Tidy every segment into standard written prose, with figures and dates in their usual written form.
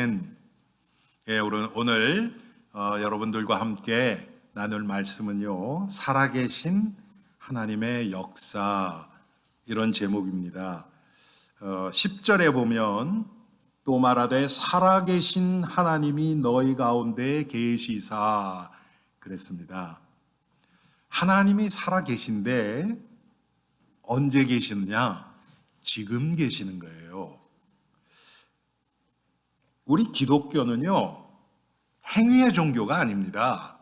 아멘. 예, 오늘 여러분들과 함께 나눌 말씀은요, 살아계신 하나님의 역사, 이런 제목입니다. 10절에 보면 또 말하되 살아계신 하나님이 너희 가운데 계시사 그랬습니다. 하나님이 살아계신데 언제 계시느냐? 지금 계시는 거예요. 우리 기독교는요, 행위의 종교가 아닙니다.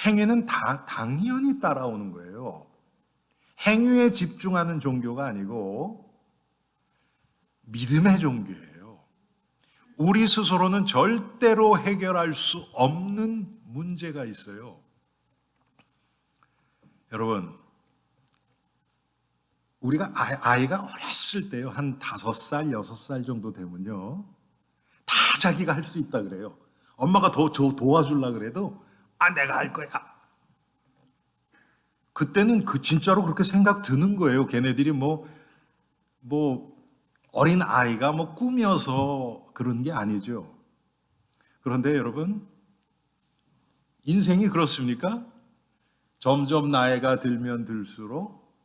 행위는 다 당연히 따라오는 거예요. 행위에 집중하는 종교가 아니고 믿음의 종교예요. 우리 스스로는 절대로 해결할 수 없는 문제가 있어요. 여러분, 우리가 아이가 어렸을 때요, 한 5살, 6살 정도 되면요, 다 자기가 할 수 있다 그래요. 엄마가 도와주려고 그래도 내가 할 거야. 그때는 진짜로 그렇게 생각 드는 거예요. 걔네들이 어린 아이가 꾸며서 그런 게 아니죠. 그런데 여러분, 인생이 그렇습니까? 점점 나이가 들면 들수록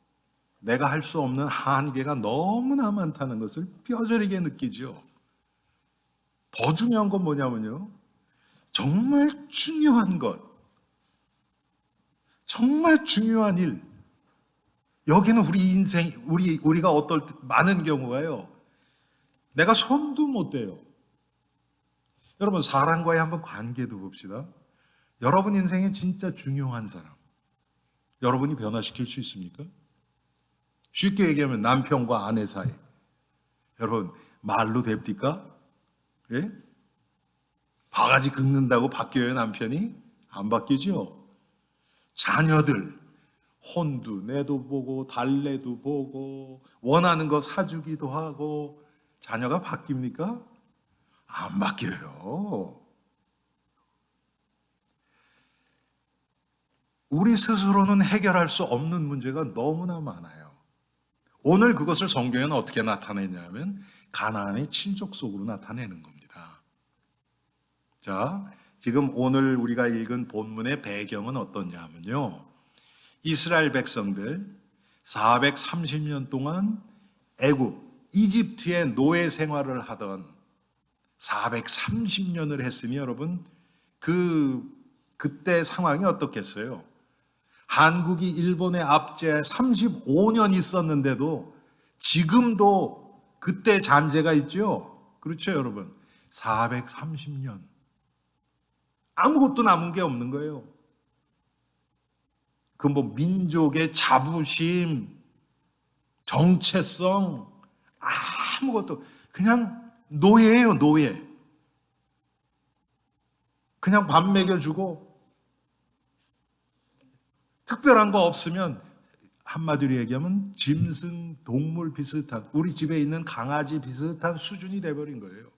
내가 할 수 없는 한계가 너무나 많다는 것을 뼈저리게 느끼죠. 더 중요한 건 뭐냐면요, 정말 중요한 것, 정말 중요한 일, 여기는 우리 인생, 우리가 많은 경우가요, 내가 손도 못 대요. 여러분, 사람과의 한번 관계도 봅시다. 여러분 인생에 진짜 중요한 사람, 여러분이 변화시킬 수 있습니까? 쉽게 얘기하면 남편과 아내 사이, 여러분 말로 됩니까? 예? 바가지 긁는다고 바뀌어요, 남편이? 안 바뀌죠? 자녀들, 혼도 내도 보고 달래도 보고 원하는 거 사주기도 하고, 자녀가 바뀝니까? 안 바뀌어요. 우리 스스로는 해결할 수 없는 문제가 너무나 많아요. 오늘 그것을 성경에는 어떻게 나타내냐면 가나안의 친족 속으로 나타내는 겁니다. 자, 지금 오늘 우리가 읽은 본문의 배경은 어떠냐면요, 이스라엘 백성들 430년 동안 이집트의 노예 생활을 하던 430년을 했으니 여러분, 그때 상황이 어떻겠어요? 한국이 일본의 압제에 35년 있었는데도 지금도 그때 잔재가 있죠? 그렇죠, 여러분? 430년. 아무것도 남은 게 없는 거예요. 민족의 자부심, 정체성, 아무것도, 그냥 노예예요, 노예. 그냥 밥 먹여주고, 특별한 거 없으면 한마디로 얘기하면 짐승, 동물 비슷한, 우리 집에 있는 강아지 비슷한 수준이 돼버린 거예요.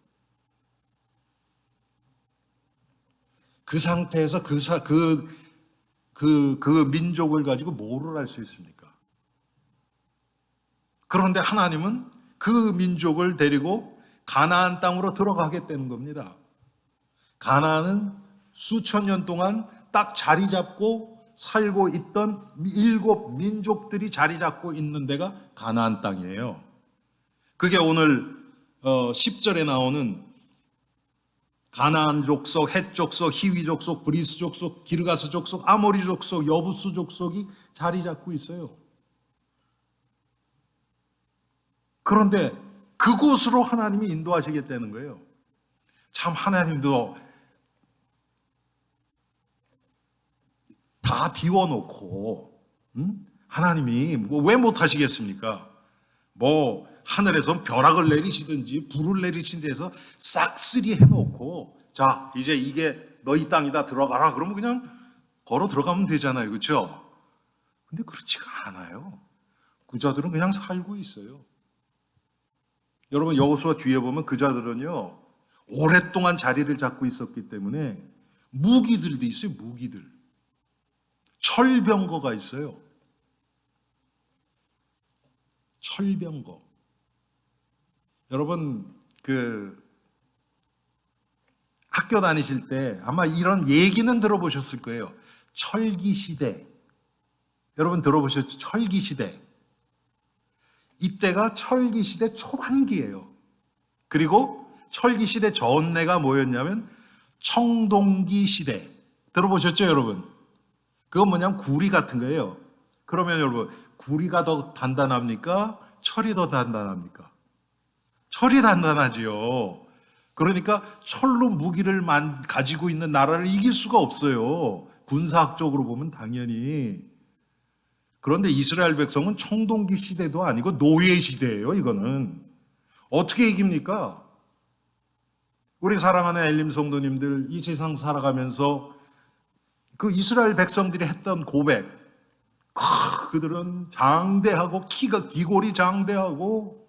그 상태에서 그 민족을 가지고 뭐를 할 수 있습니까? 그런데 하나님은 그 민족을 데리고 가나안 땅으로 들어가겠다는 겁니다. 가나안은 수천 년 동안 딱 자리 잡고 살고 있던 7 민족들이 자리 잡고 있는 데가 가나안 땅이에요. 그게 오늘 10절에 나오는 가나안 족속, 헷 족속, 히위 족속, 브리스 족속, 기르가스 족속, 아모리 족속, 여부스 족속이 자리 잡고 있어요. 그런데 그곳으로 하나님이 인도하시겠다는 거예요. 참, 하나님도 다 비워놓고 하나님이 왜 못하시겠습니까? 하늘에서 벼락을 내리시든지 불을 내리신 데서 싹쓸이 해놓고, 자, 이제 이게 너희 땅이다, 들어가라, 그러면 그냥 걸어 들어가면 되잖아요. 그렇죠? 근데 그렇지가 않아요. 그자들은 그냥 살고 있어요. 여러분, 여호수아 뒤에 보면 그자들은요, 오랫동안 자리를 잡고 있었기 때문에 무기들도 있어요. 무기들, 철병거가 있어요. 철병거. 여러분, 학교 다니실 때 아마 이런 얘기는 들어보셨을 거예요. 철기 시대. 여러분 들어보셨죠? 철기 시대. 이때가 철기 시대 초반기예요. 그리고 철기 시대 전내가 뭐였냐면 청동기 시대. 들어보셨죠, 여러분? 그건 뭐냐면 구리 같은 거예요. 그러면 여러분, 구리가 더 단단합니까? 철이 더 단단합니까? 철이 단단하지요. 그러니까 철로 무기를 가지고 있는 나라를 이길 수가 없어요. 군사학적으로 보면 당연히. 그런데 이스라엘 백성은 청동기 시대도 아니고 노예 시대예요, 이거는. 어떻게 이깁니까? 우리 사랑하는 엘림 성도님들, 이 세상 살아가면서 그 이스라엘 백성들이 했던 고백, 그들은 장대하고 귀골이 장대하고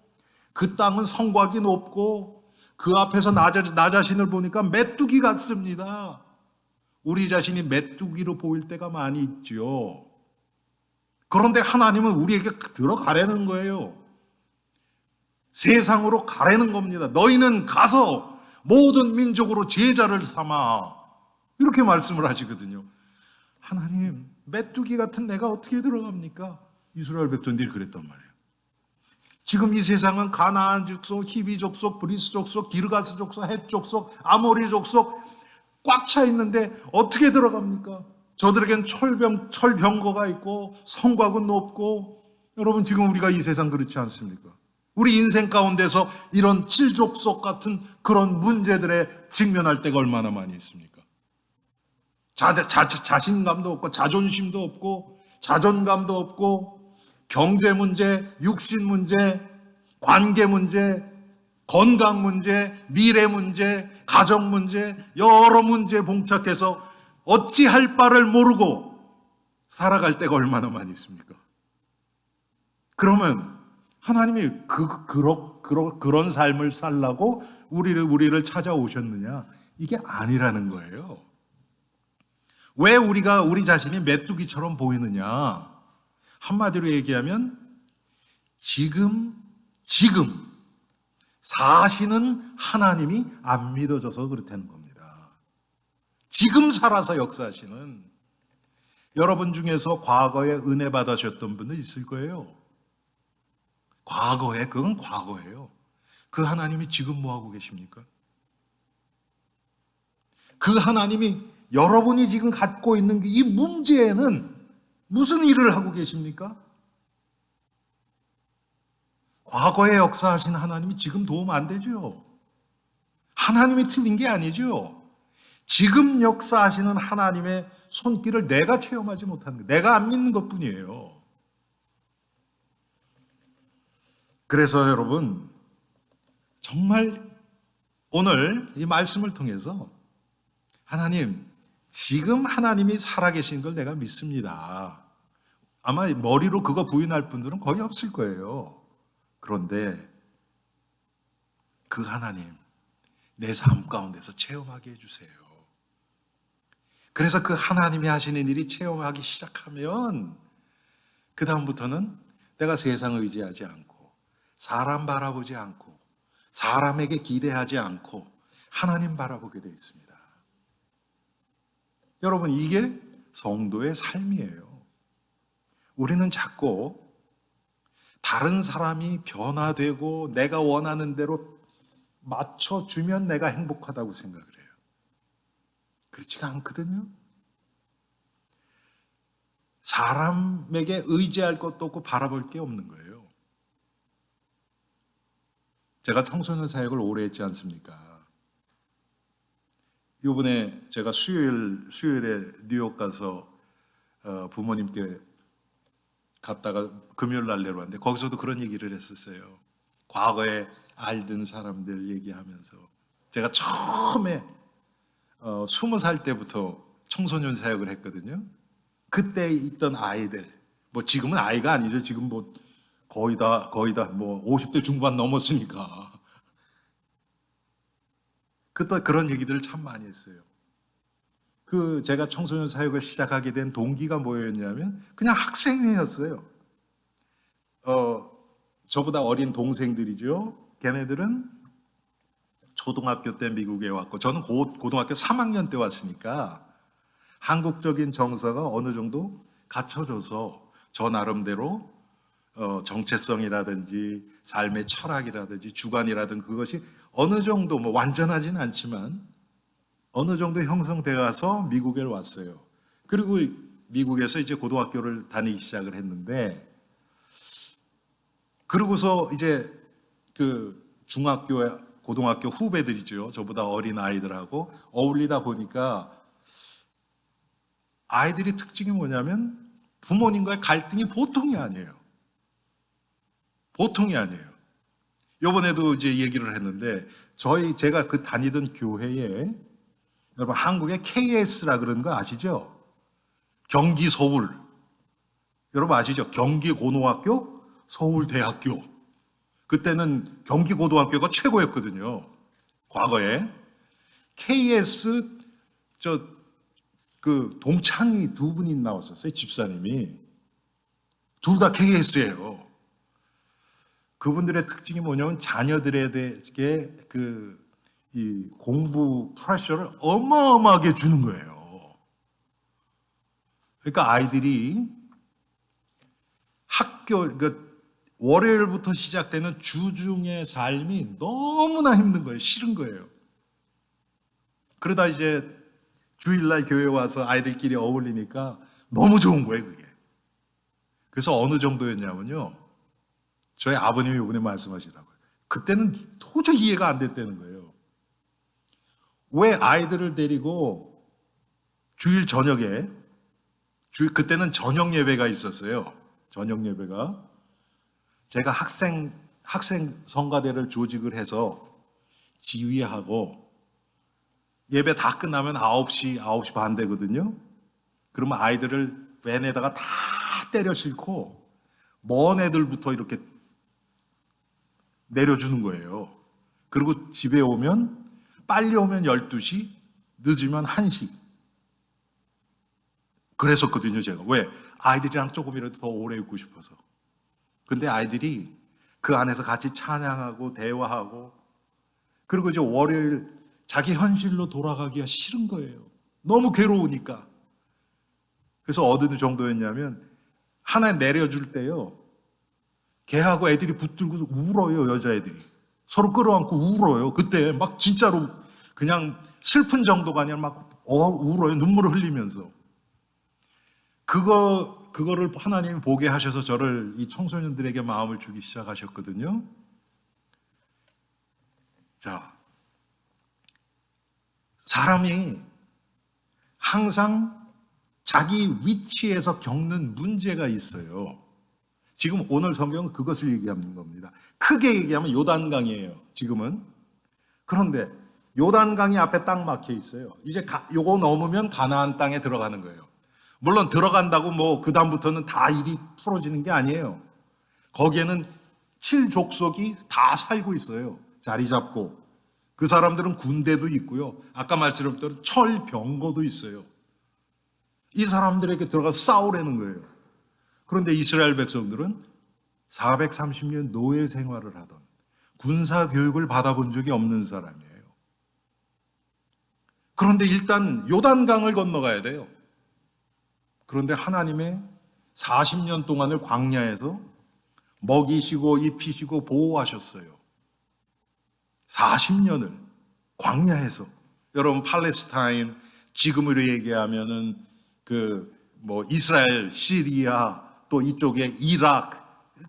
그 땅은 성곽이 높고 그 앞에서 나 자신을 보니까 메뚜기 같습니다. 우리 자신이 메뚜기로 보일 때가 많이 있죠. 그런데 하나님은 우리에게 들어가라는 거예요. 세상으로 가라는 겁니다. 너희는 가서 모든 민족으로 제자를 삼아. 이렇게 말씀을 하시거든요. 하나님, 메뚜기 같은 내가 어떻게 들어갑니까? 이스라엘 백성들이 그랬단 말이에요. 지금 이 세상은 가나안 족속, 히비 족속, 브리스 족속, 기르가스 족속, 헷 족속, 아모리 족속 꽉 차 있는데 어떻게 들어갑니까? 저들에겐 철병거가 있고 성곽은 높고. 여러분, 지금 우리가 이 세상 그렇지 않습니까? 우리 인생 가운데서 이런 칠족속 같은 그런 문제들에 직면할 때가 얼마나 많이 있습니까? 자신감도 없고 자존심도 없고 자존감도 없고 경제 문제, 육신 문제, 관계 문제, 건강 문제, 미래 문제, 가정 문제, 여러 문제에 봉착해서 어찌할 바를 모르고 살아갈 때가 얼마나 많이 있습니까? 그러면 하나님이 그런 삶을 살라고 우리를 찾아오셨느냐? 이게 아니라는 거예요. 왜 우리 자신이 메뚜기처럼 보이느냐? 한마디로 얘기하면 지금 사시는 하나님이 안 믿어져서 그렇다는 겁니다. 지금 살아서 역사하시는. 여러분 중에서 과거에 은혜 받으셨던 분들 있을 거예요. 그건 과거예요. 그 하나님이 지금 뭐 하고 계십니까? 그 하나님이 여러분이 지금 갖고 있는 이 문제에는 무슨 일을 하고 계십니까? 과거에 역사하신 하나님이 지금 도움 안 되죠. 하나님이 틀린 게 아니죠. 지금 역사하시는 하나님의 손길을 내가 체험하지 못하는 거예요. 내가 안 믿는 것뿐이에요. 그래서 여러분, 정말 오늘 이 말씀을 통해서 하나님, 지금 하나님이 살아계신 걸 내가 믿습니다. 아마 머리로 그거 부인할 분들은 거의 없을 거예요. 그런데 그 하나님, 내 삶 가운데서 체험하게 해주세요. 그래서 그 하나님이 하시는 일이 체험하기 시작하면 그 다음부터는 내가 세상을 의지하지 않고 사람 바라보지 않고 사람에게 기대하지 않고 하나님 바라보게 되어 있습니다. 여러분, 이게 성도의 삶이에요. 우리는 자꾸 다른 사람이 변화되고 내가 원하는 대로 맞춰주면 내가 행복하다고 생각을 해요. 그렇지가 않거든요. 사람에게 의지할 것도 없고 바라볼 게 없는 거예요. 제가 청소년 사역을 오래 했지 않습니까? 이번에 제가 수요일에 뉴욕 가서 부모님께 갔다가 금요일 날 내려왔는데 거기서도 그런 얘기를 했었어요. 과거에 알던 사람들 얘기하면서 제가 처음에 20살 때부터 청소년 사역을 했거든요. 그때 있던 아이들, 뭐 지금은 아이가 아니죠. 지금 뭐 거의 다 뭐 50대 중반 넘었으니까. 그때 그런 얘기들을 참 많이 했어요. 제가 청소년 사역을 시작하게 된 동기가 뭐였냐면 그냥 학생회였어요. 저보다 어린 동생들이죠. 걔네들은 초등학교 때 미국에 왔고 저는 고등학교 3학년 때 왔으니까 한국적인 정서가 어느 정도 갖춰져서 저 나름대로 정체성이라든지 삶의 철학이라든지 주관이라든지 그것이 어느 정도 뭐 완전하진 않지만 어느 정도 형성돼 가서 미국에 왔어요. 그리고 미국에서 이제 고등학교를 다니기 시작을 했는데 그러고서 이제 그 고등학교 후배들이죠. 저보다 어린 아이들하고 어울리다 보니까 아이들이 특징이 뭐냐면 부모님과의 갈등이 보통이 아니에요. 보통이 아니에요. 요번에도 이제 얘기를 했는데 제가 그 다니던 교회에 여러분 한국의 KS라 그러는 거 아시죠? 경기 서울. 여러분 아시죠? 경기 고등학교, 서울대학교. 그때는 경기 고등학교가 최고였거든요. 과거에. KS 그 동창이 두 분이 나왔었어요. 집사님이. 둘 다 KS예요. 그분들의 특징이 뭐냐면 자녀들에게 이 공부 프레셔를 어마어마하게 주는 거예요. 그러니까 아이들이 월요일부터 시작되는 주중의 삶이 너무나 힘든 거예요. 싫은 거예요. 그러다 이제 주일날 교회 와서 아이들끼리 어울리니까 너무 좋은 거예요, 그게. 그래서 어느 정도였냐면요. 저희 아버님이 이번에 말씀하시더라고요. 그때는 도저히 이해가 안 됐다는 거예요. 왜 아이들을 데리고 주일 저녁에, 그때는 저녁 예배가 있었어요. 저녁 예배가. 제가 학생 성가대를 조직을 해서 지휘하고 예배 다 끝나면 9시 반 되거든요. 그러면 아이들을 밴에다가 다 때려 싣고 먼 애들부터 이렇게 내려주는 거예요. 그리고 집에 오면 빨리 오면 12시, 늦으면 1시. 그랬었거든요, 제가. 왜? 아이들이랑 조금이라도 더 오래 있고 싶어서. 근데 아이들이 그 안에서 같이 찬양하고 대화하고 그리고 이제 월요일 자기 현실로 돌아가기가 싫은 거예요. 너무 괴로우니까. 그래서 어느 정도였냐면 하나 내려줄 때요. 걔하고 애들이 붙들고 울어요, 여자애들이. 서로 끌어안고 울어요. 그때 막 진짜로 그냥 슬픈 정도가 아니라 막 울어요. 눈물을 흘리면서. 그거를 하나님이 보게 하셔서 저를 이 청소년들에게 마음을 주기 시작하셨거든요. 자, 사람이 항상 자기 위치에서 겪는 문제가 있어요. 지금 오늘 성경은 그것을 얘기하는 겁니다. 크게 얘기하면 요단강이에요, 지금은. 그런데 요단강이 앞에 딱 막혀 있어요. 이제 요거 넘으면 가나안 땅에 들어가는 거예요. 물론 들어간다고 뭐 그다음부터는 다 일이 풀어지는 게 아니에요. 거기에는 7족속이 다 살고 있어요. 자리 잡고. 그 사람들은 군대도 있고요. 아까 말씀드렸던 철병거도 있어요. 이 사람들에게 들어가서 싸우라는 거예요. 그런데 이스라엘 백성들은 430년 노예 생활을 하던 군사 교육을 받아본 적이 없는 사람이에요. 그런데 일단 요단강을 건너가야 돼요. 그런데 하나님의 40년 동안을 광야에서 먹이시고 입히시고 보호하셨어요. 40년을 광야에서. 여러분 팔레스타인 지금으로 얘기하면은 이스라엘, 시리아 또 이쪽에 이라크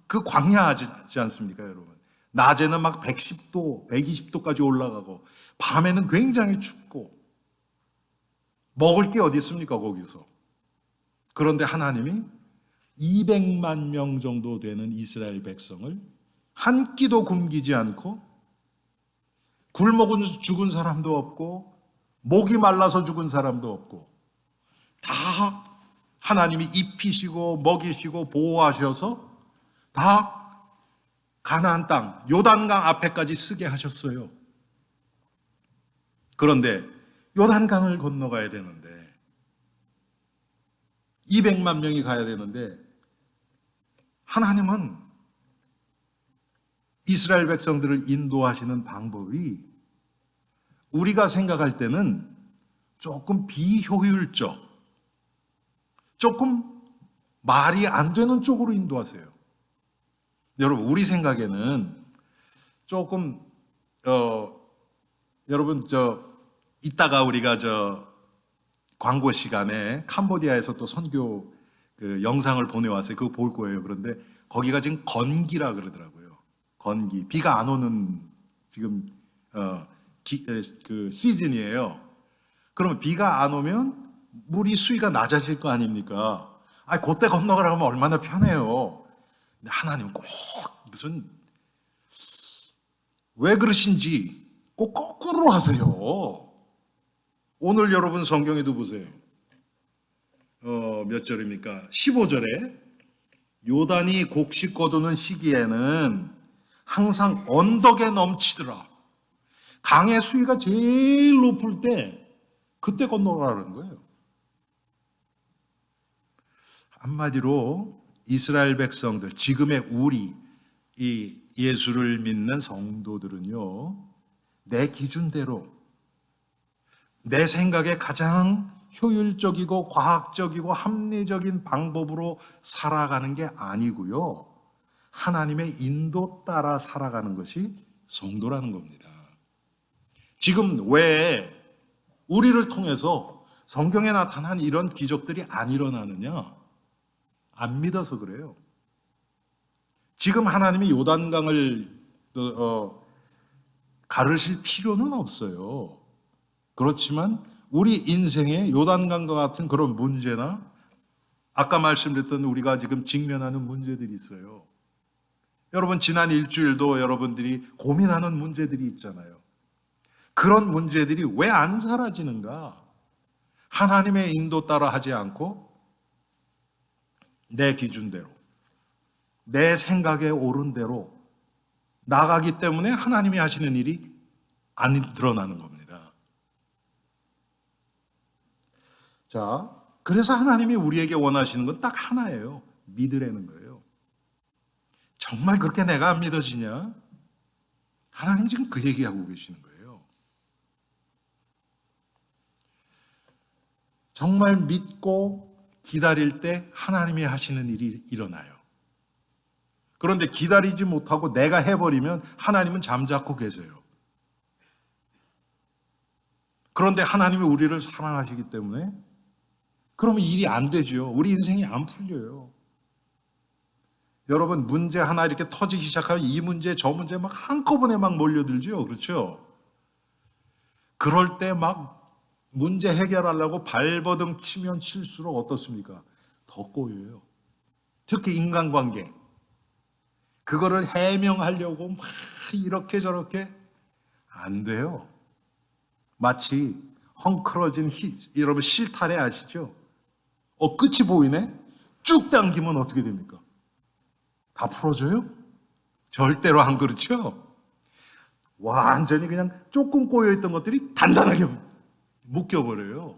그 광야하지 않습니까, 여러분? 낮에는 막 110도, 120도까지 올라가고 밤에는 굉장히 춥고 먹을 게 어디 있습니까, 거기서? 그런데 하나님이 200만 명 정도 되는 이스라엘 백성을 한 끼도 굶기지 않고 굶어 죽은 사람도 없고 목이 말라서 죽은 사람도 없고 다 하나님이 입히시고 먹이시고 보호하셔서 다 가나안 땅 요단강 앞에까지 쓰게 하셨어요. 그런데 요단강을 건너가야 되는데 200만 명이 가야 되는데 하나님은 이스라엘 백성들을 인도하시는 방법이 우리가 생각할 때는 조금 비효율적, 조금 말이 안 되는 쪽으로 인도하세요. 여러분, 우리 생각에는 조금 여러분 이따가 우리가 광고 시간에 캄보디아에서 또 선교 그 영상을 보내왔어요. 그거 볼 거예요. 그런데 거기가 지금 건기라 그러더라고요. 건기, 비가 안 오는 지금 그 시즌이에요. 그러면 비가 안 오면 물이 수위가 낮아질 거 아닙니까? 그때 건너가라 하면 얼마나 편해요. 근데 하나님은 꼭 무슨 왜 그러신지 꼭 거꾸로 하세요. 오늘 여러분 성경에도 보세요. 몇 절입니까? 15절에 요단이 곡식 거두는 시기에는 항상 언덕에 넘치더라. 강의 수위가 제일 높을 때 그때 건너가라는 거예요. 한마디로 이스라엘 백성들, 지금의 우리 이 예수를 믿는 성도들은요, 내 기준대로 내 생각에 가장 효율적이고 과학적이고 합리적인 방법으로 살아가는 게 아니고요, 하나님의 인도 따라 살아가는 것이 성도라는 겁니다. 지금 왜 우리를 통해서 성경에 나타난 이런 기적들이 안 일어나느냐? 안 믿어서 그래요. 지금 하나님이 요단강을 가르실 필요는 없어요. 그렇지만 우리 인생에 요단강과 같은 그런 문제나 아까 말씀드렸던 우리가 지금 직면하는 문제들이 있어요. 여러분, 지난 일주일도 여러분들이 고민하는 문제들이 있잖아요. 그런 문제들이 왜 안 사라지는가? 하나님의 인도 따라 하지 않고 내 기준대로, 내 생각에 옳은 대로 나가기 때문에 하나님이 하시는 일이 안 드러나는 겁니다. 자, 그래서 하나님이 우리에게 원하시는 건 딱 하나예요. 믿으라는 거예요. 정말 그렇게 내가 안 믿어지냐? 하나님 지금 그 얘기하고 계시는 거예요. 정말 믿고 기다릴 때 하나님이 하시는 일이 일어나요. 그런데 기다리지 못하고 내가 해버리면 하나님은 잠자코 계세요. 그런데 하나님이 우리를 사랑하시기 때문에 그러면 일이 안 되죠. 우리 인생이 안 풀려요. 여러분, 문제 하나 이렇게 터지기 시작하면 이 문제 저 문제 막 한꺼번에 막 몰려들죠. 그렇죠? 그럴 때 막 문제 해결하려고 발버둥 치면 칠수록 어떻습니까? 더 꼬여요. 특히 인간관계. 그거를 해명하려고 막 이렇게 저렇게 안 돼요. 마치 헝클어진 여러분 실타래 아시죠? 끝이 보이네? 쭉 당기면 어떻게 됩니까? 다 풀어져요? 절대로 안 그렇죠? 완전히 그냥 조금 꼬여있던 것들이 단단하게 묶여버려요.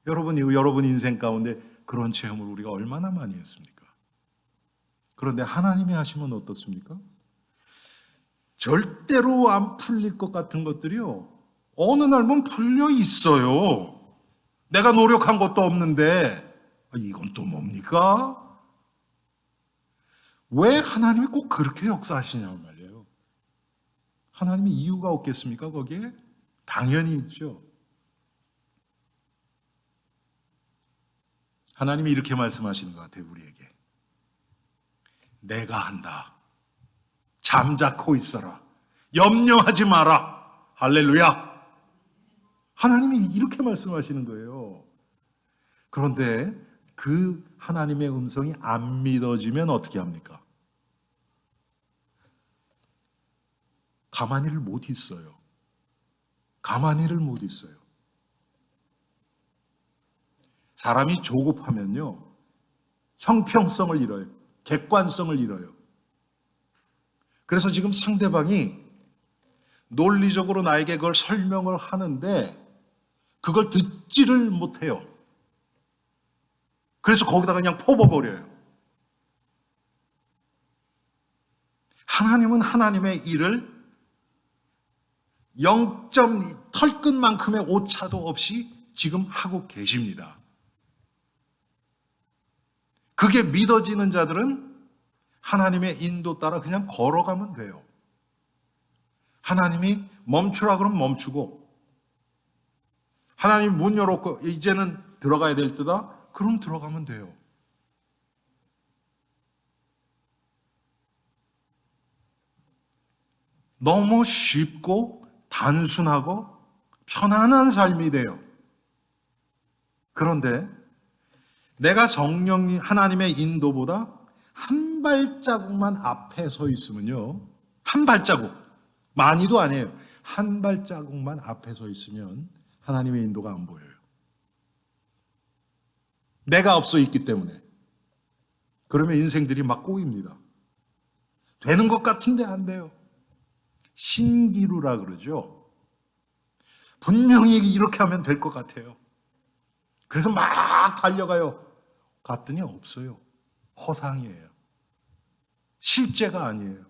여러분 인생 가운데 그런 체험을 우리가 얼마나 많이 했습니까? 그런데 하나님이 하시면 어떻습니까? 절대로 안 풀릴 것 같은 것들이요, 어느 날 보면 풀려 있어요. 내가 노력한 것도 없는데 이건 또 뭡니까? 왜 하나님이 꼭 그렇게 역사하시냐고 말이에요. 하나님이 이유가 없겠습니까? 거기에? 당연히 있죠. 하나님이 이렇게 말씀하시는 것 같아요, 우리에게. 내가 한다. 잠자코 있어라. 염려하지 마라. 할렐루야. 하나님이 이렇게 말씀하시는 거예요. 그런데 그 하나님의 음성이 안 믿어지면 어떻게 합니까? 가만히를 못 있어요. 가만히를 못 있어요. 사람이 조급하면요, 형평성을 잃어요. 객관성을 잃어요. 그래서 지금 상대방이 논리적으로 나에게 그걸 설명을 하는데 그걸 듣지를 못해요. 그래서 거기다가 그냥 퍼버버려요. 하나님은 하나님의 일을 0점 털끝만큼의 오차도 없이 지금 하고 계십니다. 그게 믿어지는 자들은 하나님의 인도 따라 그냥 걸어가면 돼요. 하나님이 멈추라 그러면 멈추고, 하나님이 문 열었고 이제는 들어가야 될 때다 그럼 들어가면 돼요. 너무 쉽고 단순하고 편안한 삶이 돼요. 그런데 내가 성령 하나님의 인도보다 한 발자국만 앞에 서 있으면요, 한 발자국, 많이도 아니에요. 한 발자국만 앞에 서 있으면 하나님의 인도가 안 보여요. 내가 앞서 있기 때문에. 그러면 인생들이 막 꼬입니다. 되는 것 같은데 안 돼요. 신기루라 그러죠. 분명히 이렇게 하면 될 것 같아요. 그래서 막 달려가요. 갔더니 없어요. 허상이에요. 실제가 아니에요.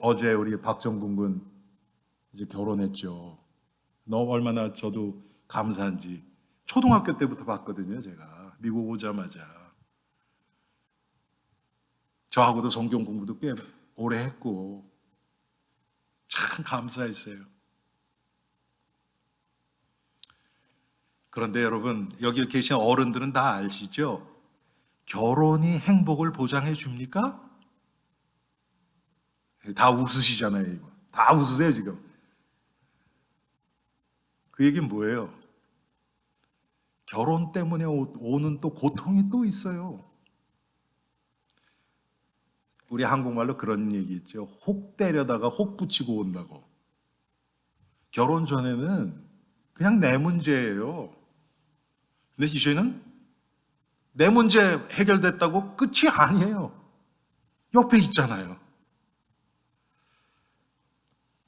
어제 우리 박정군 군 이제 결혼했죠. 너무 얼마나 저도 감사한지. 초등학교 때부터 봤거든요, 제가. 미국 오자마자. 저하고도 성경 공부도 꽤 오래 했고 참 감사했어요. 그런데 여러분, 여기 계신 어른들은 다 아시죠? 결혼이 행복을 보장해 줍니까? 다 웃으시잖아요, 이거. 다 웃으세요, 지금. 그 얘기는 뭐예요? 결혼 때문에 오는 또 고통이 또 있어요. 우리 한국말로 그런 얘기 있죠. 혹 때려다가 혹 붙이고 온다고. 결혼 전에는 그냥 내 문제예요. 근데 이제는 내 문제 해결됐다고 끝이 아니에요. 옆에 있잖아요.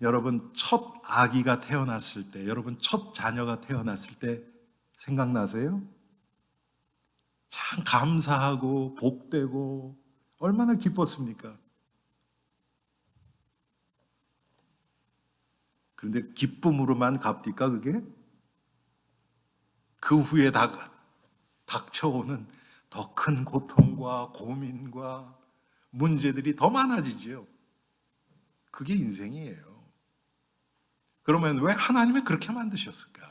여러분, 첫 아기가 태어났을 때, 여러분 첫 자녀가 태어났을 때 생각나세요? 참 감사하고 복되고 얼마나 기뻤습니까? 그런데 기쁨으로만 값디까 그게? 그 후에 닥쳐오는 더 큰 고통과 고민과 문제들이 더 많아지지요. 그게 인생이에요. 그러면 왜 하나님이 그렇게 만드셨을까?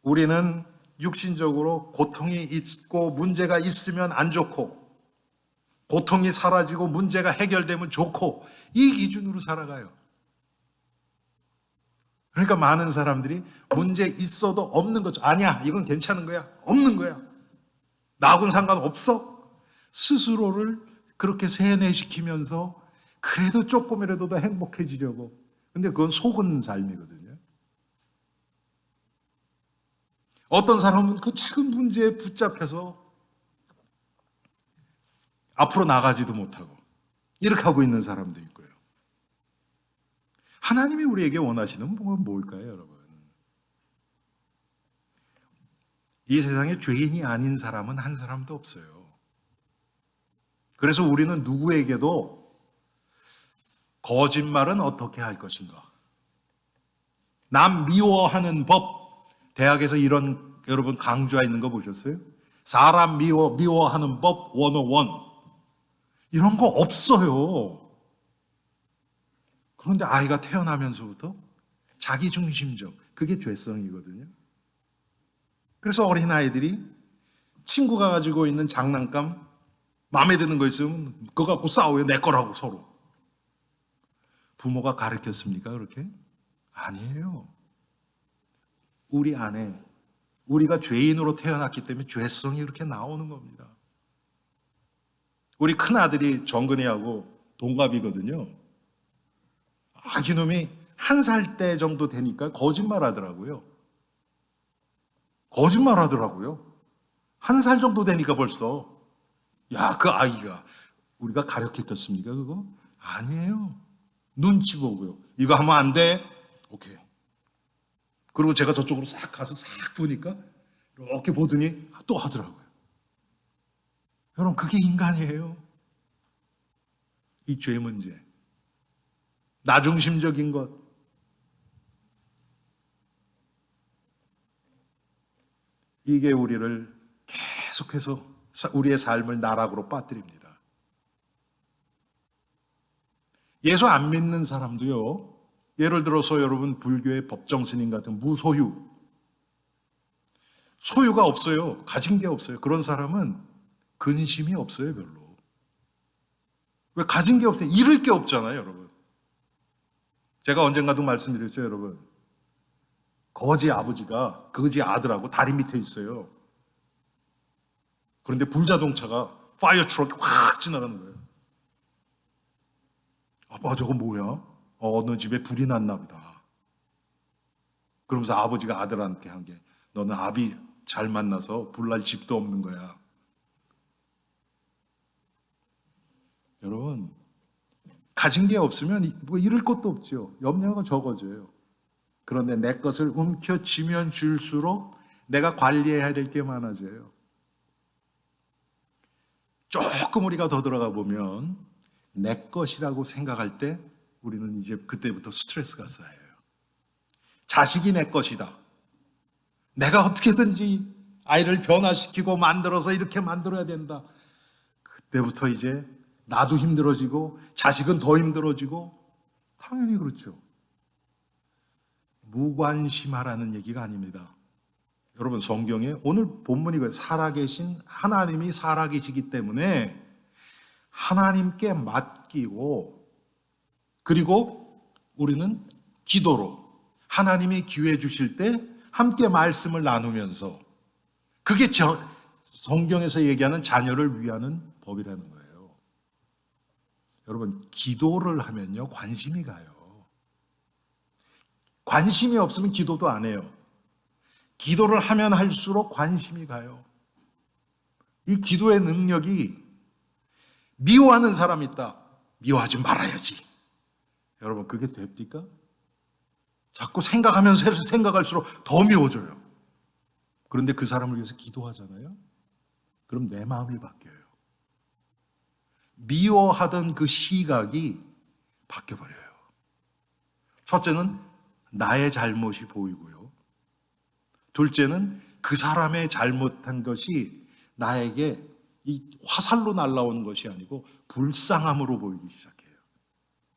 우리는 육신적으로 고통이 있고 문제가 있으면 안 좋고, 고통이 사라지고 문제가 해결되면 좋고, 이 기준으로 살아가요. 그러니까 많은 사람들이 문제 있어도 없는 거죠. 아니야, 이건 괜찮은 거야. 없는 거야. 나하고는 상관없어. 스스로를 그렇게 세뇌시키면서 그래도 조금이라도 더 행복해지려고. 근데 그건 속은 삶이거든요. 어떤 사람은 그 작은 문제에 붙잡혀서 앞으로 나가지도 못하고 이렇게 하고 있는 사람도 있고요. 하나님이 우리에게 원하시는 건 뭘까요, 여러분? 이 세상에 죄인이 아닌 사람은 한 사람도 없어요. 그래서 우리는 누구에게도 거짓말은 어떻게 할 것인가? 남 미워하는 법, 대학에서 이런 여러분 강좌 있는 거 보셨어요? 사람 미워하는 법 101. 이런 거 없어요. 그런데 아이가 태어나면서부터 자기중심적, 그게 죄성이거든요. 그래서 어린아이들이 친구가 가지고 있는 장난감 마음에 드는 거 있으면 그거 갖고 싸워요. 내 거라고 서로. 부모가 가르쳤습니까? 그렇게? 아니에요. 우리 안에 우리가 죄인으로 태어났기 때문에 죄성이 이렇게 나오는 겁니다. 우리 큰아들이 정근이하고 동갑이거든요. 이놈이 1살 때 정도 되니까 거짓말 하더라고요. 거짓말 하더라고요. 1살 정도 되니까 벌써. 야, 그 아이가 우리가 가르쳤겠습니까, 그거? 아니에요. 눈치 보고요. 이거 하면 안 돼? 오케이. 그리고 제가 저쪽으로 싹 가서 싹 보니까 이렇게 보더니 또 하더라고요. 여러분, 그게 인간이에요. 이 죄 문제, 나중심적인 것, 이게 우리를 계속해서 우리의 삶을 나락으로 빠뜨립니다. 예수 안 믿는 사람도요, 예를 들어서 여러분 불교의 법정스님 같은 무소유, 소유가 없어요. 가진 게 없어요. 그런 사람은 근심이 없어요, 별로. 왜? 가진 게 없어요. 잃을 게 없잖아요, 여러분. 제가 언젠가도 말씀드렸죠, 여러분. 거지 아버지가 거지 아들하고 다리 밑에 있어요. 그런데 불자동차가 파이어 트럭이 확 지나가는 거예요. 아빠, 저거 뭐야? 어느 집에 불이 났나 보다. 그러면서 아버지가 아들한테 한 게, 너는 아비 잘 만나서 불날 집도 없는 거야. 여러분, 가진 게 없으면 뭐 잃을 것도 없죠. 염려가 적어져요. 그런데 내 것을 움켜쥐면 줄수록 내가 관리해야 될 게 많아져요. 조금 우리가 더 들어가 보면 내 것이라고 생각할 때 우리는 이제 그때부터 스트레스가 쌓여요. 자식이 내 것이다. 내가 어떻게든지 아이를 변화시키고 만들어서 이렇게 만들어야 된다. 그때부터 이제 나도 힘들어지고 자식은 더 힘들어지고, 당연히 그렇죠. 무관심하라는 얘기가 아닙니다. 여러분, 성경에 오늘 본문이 살아계신 하나님이 살아계시기 때문에 하나님께 맡기고, 그리고 우리는 기도로 하나님이 기회 주실 때 함께 말씀을 나누면서, 그게 성경에서 얘기하는 자녀를 위하는 법이라는 거예요. 여러분, 기도를 하면요, 관심이 가요. 관심이 없으면 기도도 안 해요. 기도를 하면 할수록 관심이 가요. 이 기도의 능력이, 미워하는 사람이 있다. 미워하지 말아야지. 여러분, 그게 됩니까? 자꾸 생각하면서 생각할수록 더 미워져요. 그런데 그 사람을 위해서 기도하잖아요. 그럼 내 마음이 바뀌어요. 미워하던 그 시각이 바뀌어버려요. 첫째는 나의 잘못이 보이고요. 둘째는 그 사람의 잘못한 것이 나에게 이 화살로 날라오는 것이 아니고 불쌍함으로 보이기 시작해요.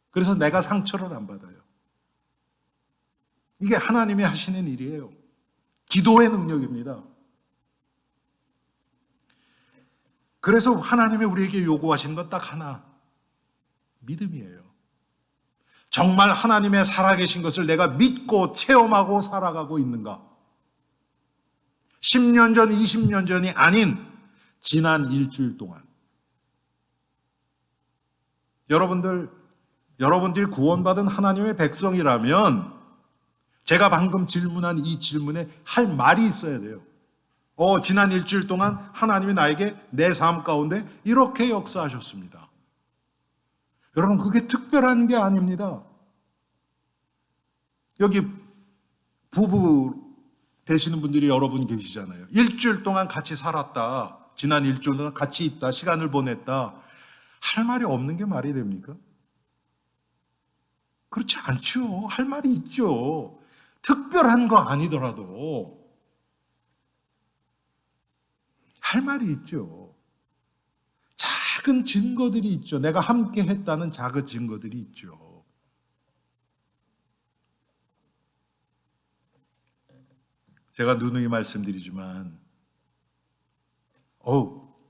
그래서 내가 상처를 안 받아요. 이게 하나님이 하시는 일이에요. 기도의 능력입니다. 그래서 하나님이 우리에게 요구하시는 건 딱 하나, 믿음이에요. 정말 하나님의 살아계신 것을 내가 믿고 체험하고 살아가고 있는가? 10년 전, 20년 전이 아닌 지난 일주일 동안. 여러분들이 구원받은 하나님의 백성이라면 제가 방금 질문한 이 질문에 할 말이 있어야 돼요. 지난 일주일 동안 하나님이 나에게 내 삶 가운데 이렇게 역사하셨습니다. 여러분, 그게 특별한 게 아닙니다. 여기 부부 되시는 분들이 여러분 계시잖아요. 일주일 동안 같이 살았다. 지난 일주일 동안 같이 있다. 시간을 보냈다. 할 말이 없는 게 말이 됩니까? 그렇지 않죠. 할 말이 있죠. 특별한 거 아니더라도 할 말이 있죠. 작은 증거들이 있죠. 내가 함께 했다는 작은 증거들이 있죠. 제가 누누이 말씀드리지만,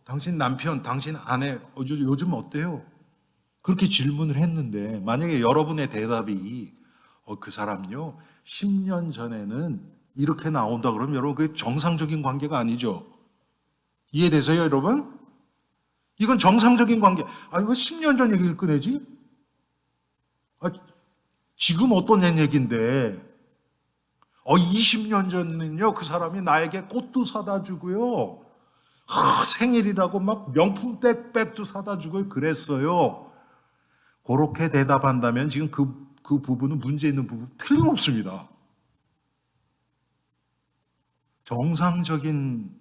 당신 남편, 당신 아내 요즘 어때요? 그렇게 질문을 했는데 만약에 여러분의 대답이 그 사람요 10년 전에는 이렇게 나온다 그러면 여러분, 그게 정상적인 관계가 아니죠. 이해되세요, 여러분? 이건 정상적인 관계. 아니, 왜 10년 전 얘기를 꺼내지? 지금 어떤 얘기인데, 20년 전은요, 그 사람이 나에게 꽃도 사다 주고요, 생일이라고 막 명품 백도 사다 주고 그랬어요. 그렇게 대답한다면 지금 그 부부는 문제 있는 부부 틀림없습니다. 정상적인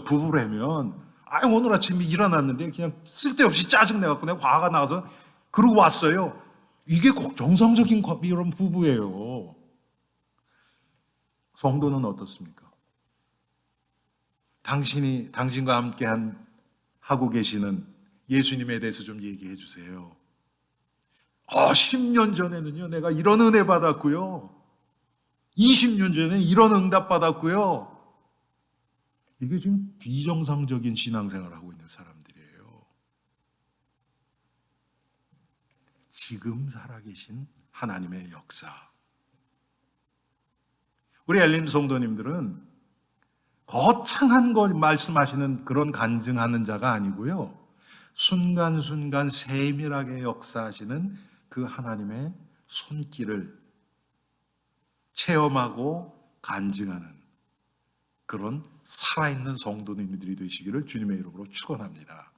부부라면 오늘 아침에 일어났는데 그냥 쓸데없이 짜증내갖고 내가 화가 나서 그러고 왔어요. 이게 꼭 정상적인 이런 부부예요. 성도는 어떻습니까? 당신과 함께 하고 계시는 예수님에 대해서 좀 얘기해 주세요. 10년 전에는요, 내가 이런 은혜 받았고요. 20년 전에 이런 응답 받았고요. 이게 지금 비정상적인 신앙생활을 하고 있는 사람들이에요. 지금 살아계신 하나님의 역사. 우리 엘림 성도님들은 거창한 것 말씀하시는 그런 간증하는 자가 아니고요. 순간순간 세밀하게 역사하시는 그 하나님의 손길을 체험하고 간증하는 그런 살아있는 성도님들이 되시기를 주님의 이름으로 축원합니다.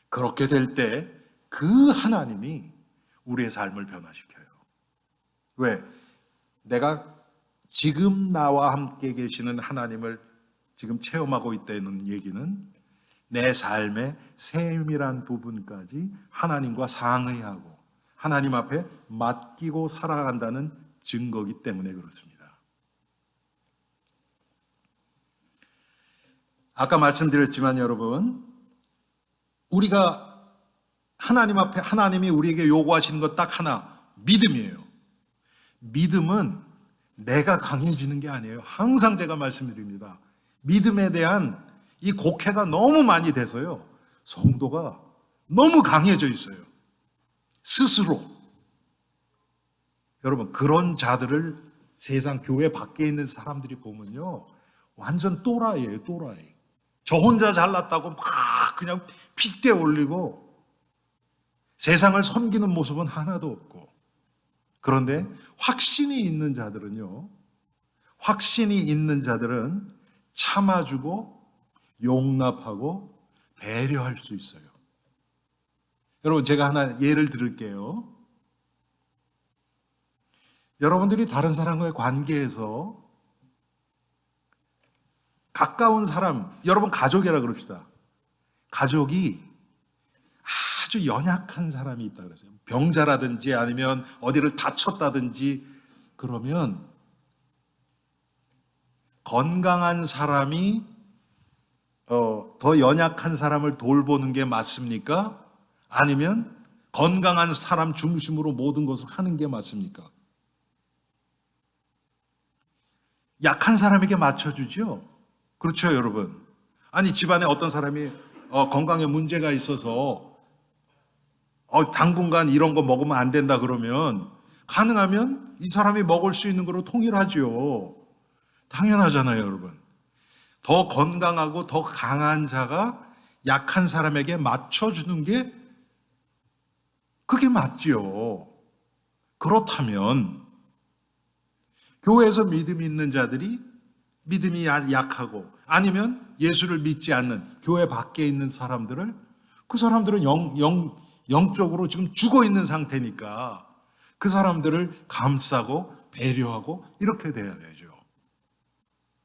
그렇게 될 때 그 하나님이 우리의 삶을 변화시켜요. 왜? 내가 지금 나와 함께 계시는 하나님을 지금 체험하고 있다는 얘기는 내 삶의 세밀한 부분까지 하나님과 상의하고 하나님 앞에 맡기고 살아간다는 증거이기 때문에 그렇습니다. 아까 말씀드렸지만 여러분, 우리가 하나님 앞에 하나님이 우리에게 요구하시는 것 딱 하나, 믿음이에요. 믿음은 내가 강해지는 게 아니에요. 항상 제가 말씀드립니다. 믿음에 대한 이 곡해가 너무 많이 돼서요. 성도가 너무 강해져 있어요. 스스로. 여러분, 그런 자들을 세상 교회 밖에 있는 사람들이 보면요. 완전 또라이예요, 또라이. 저 혼자 잘났다고 막 그냥 핏대 올리고 세상을 섬기는 모습은 하나도 없고. 그런데 확신이 있는 자들은요. 확신이 있는 자들은 참아주고 용납하고 배려할 수 있어요. 여러분, 제가 하나 예를 들을게요. 여러분들이 다른 사람과의 관계에서 가까운 사람, 여러분 가족이라 그럽시다. 가족이 아주 연약한 사람이 있다 그러세요. 병자라든지 아니면 어디를 다쳤다든지 그러면 건강한 사람이 더 연약한 사람을 돌보는 게 맞습니까? 아니면 건강한 사람 중심으로 모든 것을 하는 게 맞습니까? 약한 사람에게 맞춰주죠. 그렇죠, 여러분. 아니, 집안에 어떤 사람이 건강에 문제가 있어서 당분간 이런 거 먹으면 안 된다 그러면 가능하면 이 사람이 먹을 수 있는 거로 통일하죠. 당연하잖아요, 여러분. 더 건강하고 더 강한 자가 약한 사람에게 맞춰주는 게 그게 맞지요. 그렇다면 교회에서 믿음이 있는 자들이 믿음이 약하고 아니면 예수를 믿지 않는 교회 밖에 있는 사람들을 그 사람들은 영적으로 지금 죽어 있는 상태니까 그 사람들을 감싸고 배려하고 이렇게 돼야 되죠.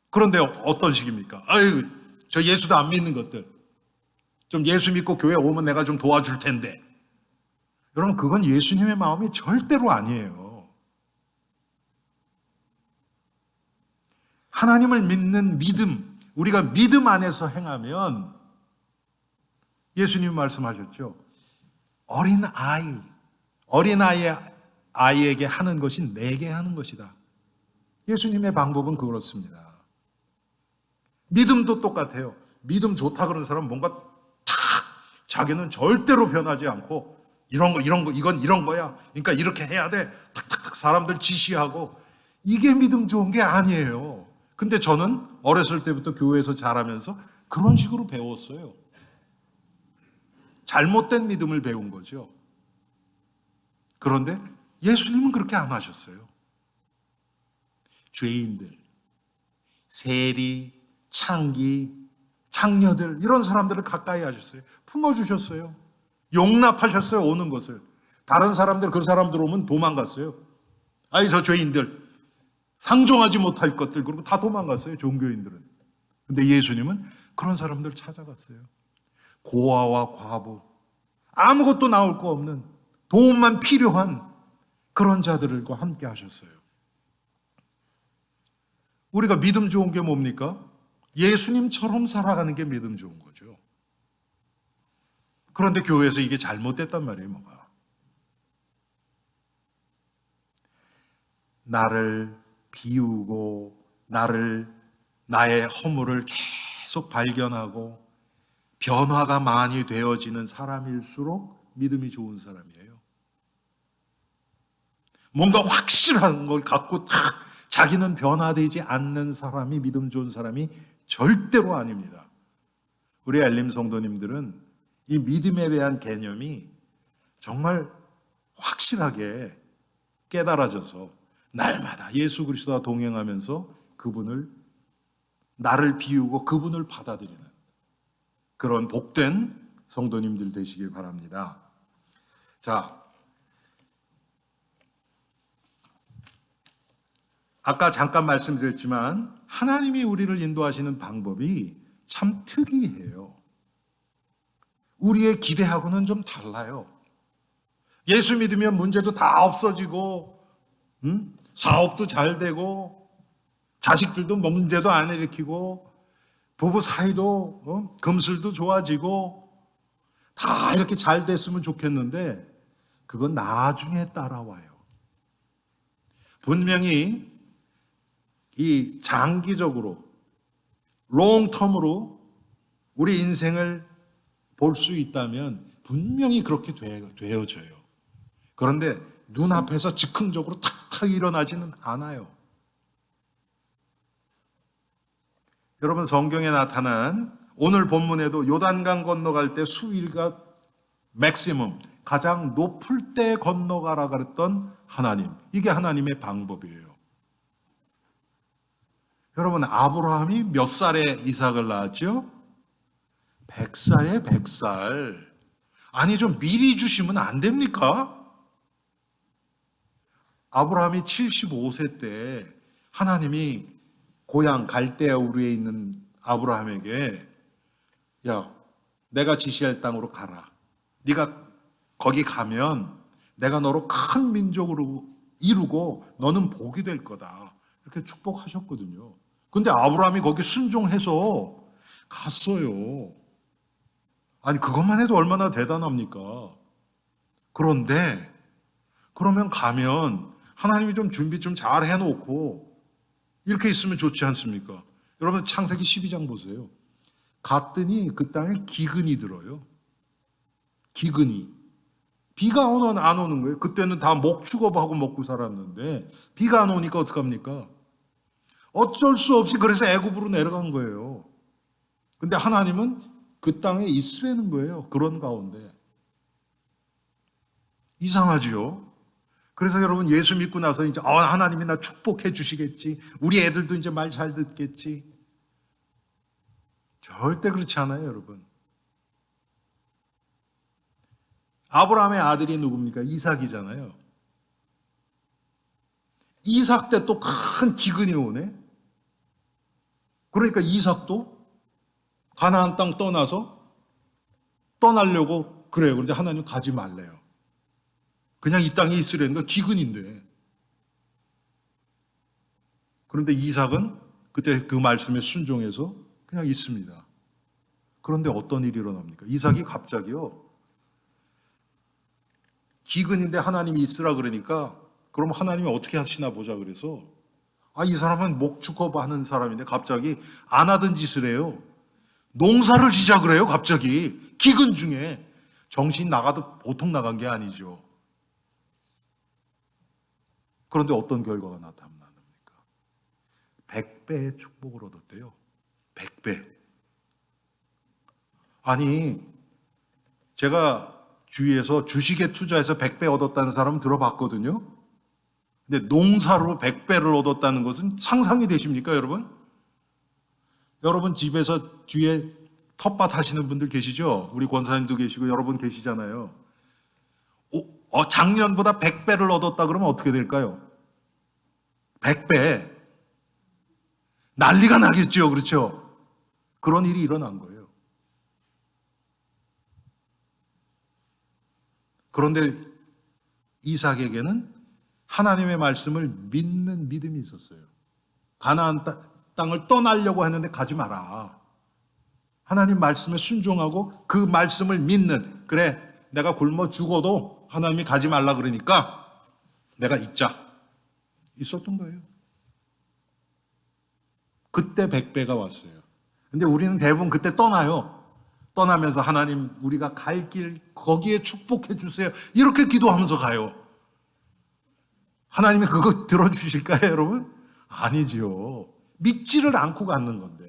그런데 어떤 식입니까? 아유, 저 예수도 안 믿는 것들. 좀 예수 믿고 교회 오면 내가 좀 도와줄 텐데. 여러분, 그건 예수님의 마음이 절대로 아니에요. 하나님을 믿는 믿음, 우리가 믿음 안에서 행하면 예수님이 말씀하셨죠. 어린아이에게 하는 것이 내게 하는 것이다. 예수님의 방법은 그렇습니다. 믿음도 똑같아요. 믿음 좋다 그러는 사람은 뭔가 탁 자기는 절대로 변하지 않고 이런 거 이건 이런 거야. 그러니까 이렇게 해야 돼. 탁탁탁 사람들 지시하고 이게 믿음 좋은 게 아니에요. 근데 저는 어렸을 때부터 교회에서 자라면서 그런 식으로 배웠어요. 잘못된 믿음을 배운 거죠. 그런데 예수님은 그렇게 안 하셨어요. 죄인들, 세리, 창기, 창녀들 이런 사람들을 가까이 하셨어요. 품어주셨어요. 용납하셨어요. 오는 것을. 다른 사람들 그 사람들 오면 도망갔어요. 아이 저 죄인들 상종하지 못할 것들 그러고 다 도망갔어요. 종교인들은. 근데 예수님은 그런 사람들 찾아갔어요. 고아와 과부, 아무것도 나올 거 없는, 도움만 필요한 그런 자들과 함께 하셨어요. 우리가 믿음 좋은 게 뭡니까? 예수님처럼 살아가는 게 믿음 좋은 거죠. 그런데 교회에서 이게 잘못됐단 말이에요. 뭐가? 나를 비우고 나의 허물을 계속 발견하고 변화가 많이 되어지는 사람일수록 믿음이 좋은 사람이에요. 뭔가 확실한 걸 갖고 딱 자기는 변화되지 않는 사람이 믿음 좋은 사람이 절대로 아닙니다. 우리 엘림 성도님들은 이 믿음에 대한 개념이 정말 확실하게 깨달아져서 날마다 예수 그리스도와 동행하면서 그분을, 나를 비우고 그분을 받아들이는 그런 복된 성도님들 되시길 바랍니다. 자, 아까 잠깐 말씀드렸지만 하나님이 우리를 인도하시는 방법이 참 특이해요. 우리의 기대하고는 좀 달라요. 예수 믿으면 문제도 다 없어지고 사업도 잘 되고 자식들도 문제도 안 일으키고 부부 사이도 금슬도 좋아지고 다 이렇게 잘 됐으면 좋겠는데 그건 나중에 따라와요. 분명히 이 장기적으로 롱텀으로 우리 인생을 볼 수 있다면 분명히 그렇게 되어져요. 그런데 눈앞에서 즉흥적으로 탁탁 일어나지는 않아요. 여러분, 성경에 나타난 오늘 본문에도 요단강 건너갈 때 수위가 맥시멈, 가장 높을 때 건너가라 그랬던 하나님, 이게 하나님의 방법이에요. 여러분, 아브라함이 몇 살에 이삭을 낳았죠? 100살에 100살. 아니, 좀 미리 주시면 안 됩니까? 아브라함이 75세 때 하나님이 고향 갈대아 우르에 있는 아브라함에게, 야, 내가 지시할 땅으로 가라. 네가 거기 가면 내가 너로 큰 민족으로 이루고 너는 복이 될 거다. 이렇게 축복하셨거든요. 근데 아브라함이 거기 순종해서 갔어요. 아니, 그것만 해도 얼마나 대단합니까? 그런데 그러면 가면 하나님이 좀 준비 좀 잘 해놓고 이렇게 있으면 좋지 않습니까? 여러분, 창세기 12장 보세요. 갔더니 그 땅에 기근이 들어요. 기근이. 비가 오는 안 오는 거예요. 그때는 다 목축업하고 먹고 살았는데 비가 안 오니까 어떡합니까? 어쩔 수 없이 그래서 애굽으로 내려간 거예요. 근데 하나님은 그 땅에 있으라는 거예요. 그런 가운데. 이상하죠? 그래서 여러분, 예수 믿고 나서 이제 하나님이 나 축복해 주시겠지. 우리 애들도 이제 말 잘 듣겠지. 절대 그렇지 않아요, 여러분. 아브라함의 아들이 누굽니까? 이삭이잖아요. 이삭 때 또 큰 기근이 오네. 그러니까 이삭도 가나안 땅 떠나려고 그래요. 그런데 하나님 가지 말래요. 그냥 이 땅에 있으려는 거 기근인데. 그런데 이삭은 그때 그 말씀에 순종해서 그냥 있습니다. 그런데 어떤 일이 일어납니까? 이삭이 갑자기요, 기근인데 하나님이 있으라 그러니까 그럼 하나님이 어떻게 하시나 보자 그래서 이 사람은 목축업 하는 사람인데 갑자기 안 하던 짓을 해요. 농사를 지자 그래요. 갑자기 기근 중에. 정신 나가도 보통 나간 게 아니죠. 그런데 어떤 결과가 나타납니까? 100배의 축복을 얻었대요. 100배. 아니, 제가 주위에서 주식에 투자해서 100배 얻었다는 사람 들어봤거든요. 근데 농사로 100배를 얻었다는 것은 상상이 되십니까, 여러분? 여러분 집에서 뒤에 텃밭 하시는 분들 계시죠? 우리 권사님도 계시고 여러분 계시잖아요. 작년보다 100배를 얻었다 그러면 어떻게 될까요? 100배. 난리가 나겠죠, 그렇죠? 그런 일이 일어난 거예요. 그런데 이삭에게는 하나님의 말씀을 믿는 믿음이 있었어요. 가나안 땅을 떠나려고 했는데 가지 마라. 하나님 말씀에 순종하고 그 말씀을 믿는, 그래 내가 굶어 죽어도 하나님이 가지 말라 그러니까 내가 있었던 거예요. 그때 100배가 왔어요. 근데 우리는 대부분 그때 떠나요. 떠나면서 하나님 우리가 갈 길 거기에 축복해 주세요. 이렇게 기도하면서 가요. 하나님이 그거 들어주실까요, 여러분? 아니지요. 믿지를 않고 갖는 건데.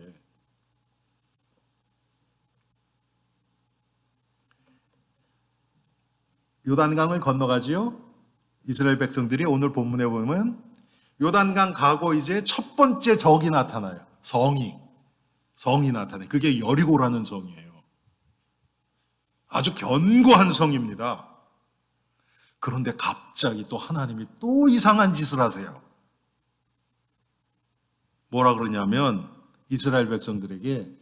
요단강을 건너가지요. 이스라엘 백성들이 오늘 본문에 보면 요단강 가고 이제 첫 번째 적이 나타나요. 성이 나타나요. 그게 여리고라는 성이에요. 아주 견고한 성입니다. 그런데 갑자기 또 하나님이 또 이상한 짓을 하세요. 뭐라 그러냐면 이스라엘 백성들에게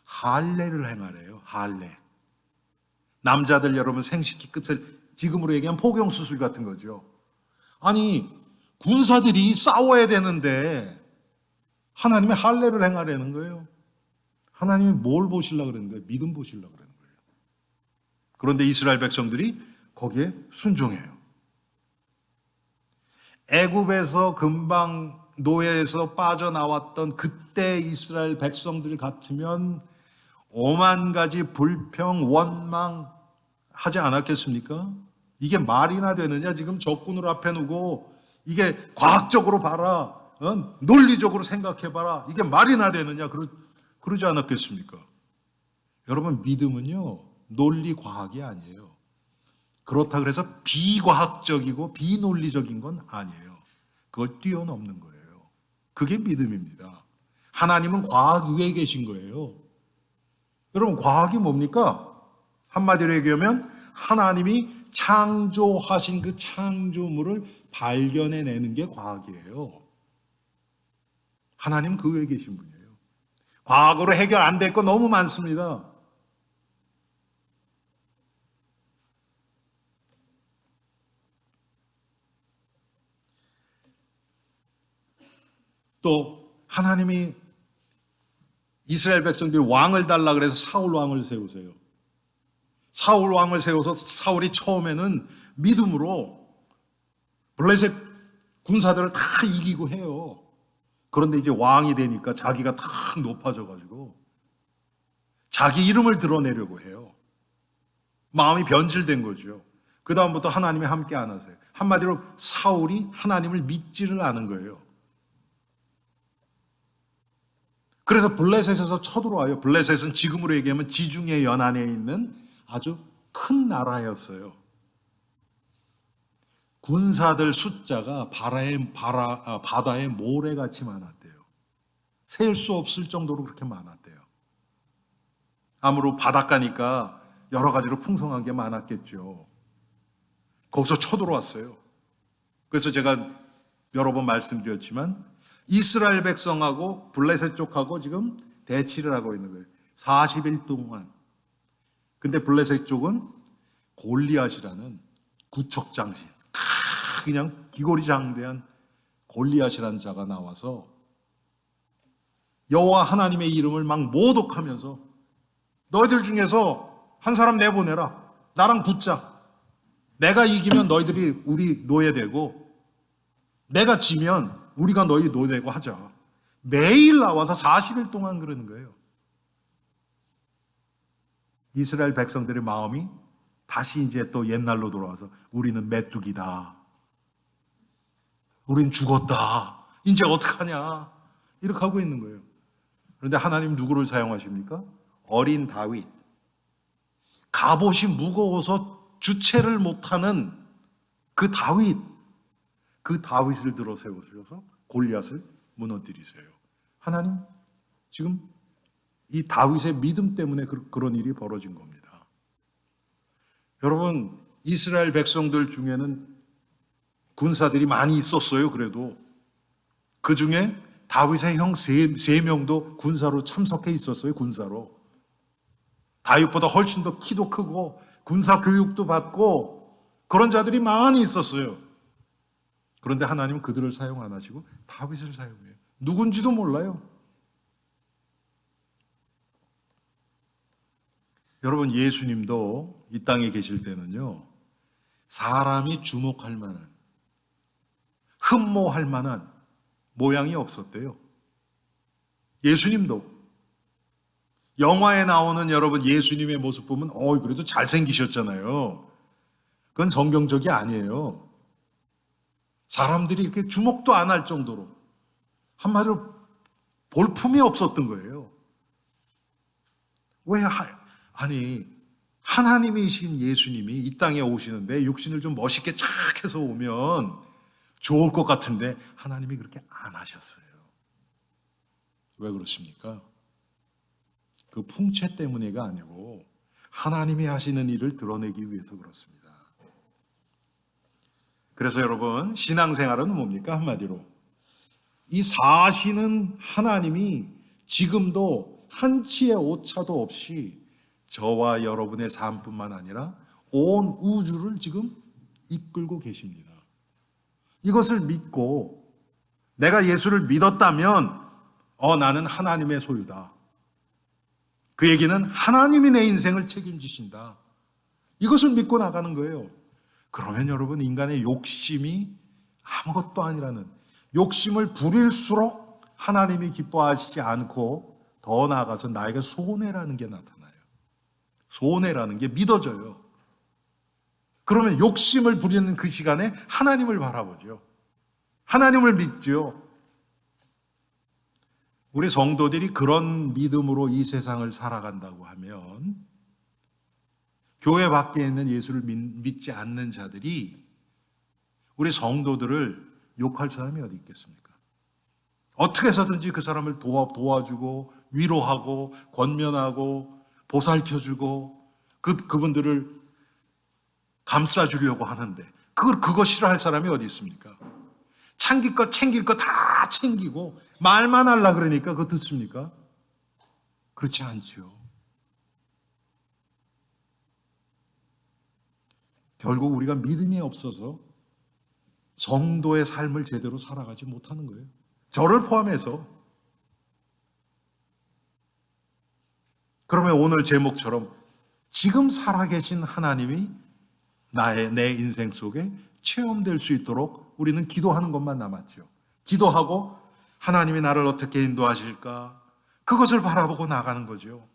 할례를 행하래요. 할례. 남자들 여러분 생식기 끝을 지금으로 얘기하면 포경수술 같은 거죠. 아니 군사들이 싸워야 되는데 하나님의 할례를 행하라는 거예요. 하나님이 뭘 보시려고 그러는 거예요? 믿음 보시려고 그러는 거예요. 그런데 이스라엘 백성들이 거기에 순종해요. 애굽에서 금방 노예에서 빠져나왔던 그때 이스라엘 백성들 같으면 오만 가지 불평, 원망 하지 않았겠습니까? 이게 말이나 되느냐? 지금 적군을 앞에 두고 이게 과학적으로 봐라, 논리적으로 생각해봐라. 이게 말이나 되느냐? 그러지 않았겠습니까? 여러분 믿음은요 논리 과학이 아니에요. 그렇다 그래서 비과학적이고 비논리적인 건 아니에요. 그걸 뛰어넘는 거예요. 그게 믿음입니다. 하나님은 과학 위에 계신 거예요. 여러분 과학이 뭡니까? 한마디로 얘기하면 하나님이 창조하신 그 창조물을 발견해내는 게 과학이에요. 하나님 그 위에 계신 분이에요. 과학으로 해결 안 될 거 너무 많습니다. 또 하나님이 이스라엘 백성들이 왕을 달라 그래서 사울 왕을 세우세요. 사울 왕을 세워서 사울이 처음에는 믿음으로 블레셋 군사들을 다 이기고 해요. 그런데 이제 왕이 되니까 자기가 탁 높아져가지고 자기 이름을 드러내려고 해요. 마음이 변질된 거죠. 그 다음부터 하나님이 함께 안 하세요. 한마디로 사울이 하나님을 믿지를 않은 거예요. 그래서 블레셋에서 쳐들어와요. 블레셋은 지금으로 얘기하면 지중해 연안에 있는 아주 큰 나라였어요. 군사들 숫자가 바다의 모래같이 많았대요. 셀 수 없을 정도로 그렇게 많았대요. 아무로 바닷가니까 여러 가지로 풍성한 게 많았겠죠. 거기서 쳐들어왔어요. 그래서 제가 여러 번 말씀드렸지만 이스라엘 백성하고 블레셋 쪽하고 지금 대치를 하고 있는 거예요. 40일 동안. 근데 블레셋 쪽은 골리앗이라는 구척장신, 그냥 기고리장대한 골리앗이라는 자가 나와서 여호와 하나님의 이름을 막 모독하면서 너희들 중에서 한 사람 내보내라. 나랑 붙자. 내가 이기면 너희들이 우리 노예되고 내가 지면 우리가 너희 노예되고 하자. 매일 나와서 40일 동안 그러는 거예요. 이스라엘 백성들의 마음이 다시 이제 또 옛날로 돌아와서 우리는 메뚜기다. 우린 죽었다. 이제 어떡하냐. 이렇게 하고 있는 거예요. 그런데 하나님 누구를 사용하십니까? 어린 다윗. 갑옷이 무거워서 주체를 못하는 그 다윗을 들어 세우셔서 골리앗을 무너뜨리세요. 하나님 지금 이 다윗의 믿음 때문에 그런 일이 벌어진 겁니다. 여러분 이스라엘 백성들 중에는 군사들이 많이 있었어요. 그래도 그 중에 다윗의 형 세 명도 군사로 참석해 있었어요. 군사로. 다윗보다 훨씬 더 키도 크고 군사 교육도 받고 그런 자들이 많이 있었어요. 그런데 하나님은 그들을 사용 안 하시고 다윗을 사용해요. 누군지도 몰라요. 여러분, 예수님도 이 땅에 계실 때는요, 사람이 주목할 만한, 흠모할 만한 모양이 없었대요. 예수님도. 영화에 나오는 여러분 예수님의 모습 보면 그래도 잘생기셨잖아요. 그건 성경적이 아니에요. 사람들이 이렇게 주목도 안 할 정도로 한마디로 볼품이 없었던 거예요. 왜? 아니, 하나님이신 예수님이 이 땅에 오시는데 육신을 좀 멋있게 착 해서 오면 좋을 것 같은데 하나님이 그렇게 안 하셨어요. 왜 그렇습니까? 그 풍채 때문에가 아니고 하나님이 하시는 일을 드러내기 위해서 그렇습니다. 그래서 여러분, 신앙생활은 뭡니까? 한마디로 이 사시는 하나님이 지금도 한치의 오차도 없이 저와 여러분의 삶뿐만 아니라 온 우주를 지금 이끌고 계십니다. 이것을 믿고 내가 예수를 믿었다면 나는 하나님의 소유다. 그 얘기는 하나님이 내 인생을 책임지신다. 이것을 믿고 나가는 거예요. 그러면 여러분, 인간의 욕심이 아무것도 아니라는, 욕심을 부릴수록 하나님이 기뻐하시지 않고 더 나아가서 나에게 손해라는 게 나타나요. 손해라는 게 믿어져요. 그러면 욕심을 부리는 그 시간에 하나님을 바라보죠. 하나님을 믿죠. 우리 성도들이 그런 믿음으로 이 세상을 살아간다고 하면 교회 밖에 있는 예수를 믿지 않는 자들이 우리 성도들을 욕할 사람이 어디 있겠습니까? 어떻게 해서든지 그 사람을 도와주고 위로하고 권면하고 보살펴주고 그분들을 감싸주려고 하는데 그거 싫어할 사람이 어디 있습니까? 챙길 거 다 챙기고 말만 하려 그러니까 그거 듣습니까? 그렇지 않죠. 결국 우리가 믿음이 없어서 성도의 삶을 제대로 살아가지 못하는 거예요. 저를 포함해서. 그러면 오늘 제목처럼 지금 살아계신 하나님이 내 인생 속에 체험될 수 있도록 우리는 기도하는 것만 남았죠. 기도하고 하나님이 나를 어떻게 인도하실까? 그것을 바라보고 나가는 거죠.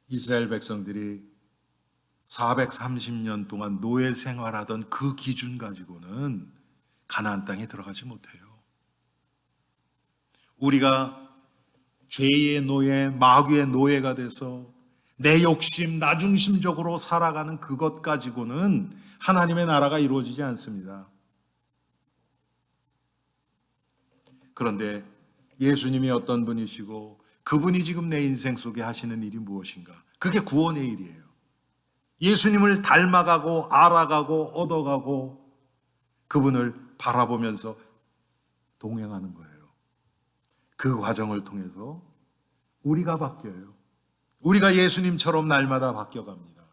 이스라엘 백성들이 430년 동안 노예 생활하던 그 기준 가지고는 가나안 땅에 들어가지 못해요. 우리가 죄의 노예, 마귀의 노예가 돼서 내 욕심, 나 중심적으로 살아가는 그것 가지고는 하나님의 나라가 이루어지지 않습니다. 그런데 예수님이 어떤 분이시고 그분이 지금 내 인생 속에 하시는 일이 무엇인가? 그게 구원의 일이에요. 예수님을 닮아가고 알아가고 얻어가고 그분을 바라보면서 동행하는 거예요. 그 과정을 통해서 우리가 바뀌어요. 우리가 예수님처럼 날마다 바뀌어갑니다.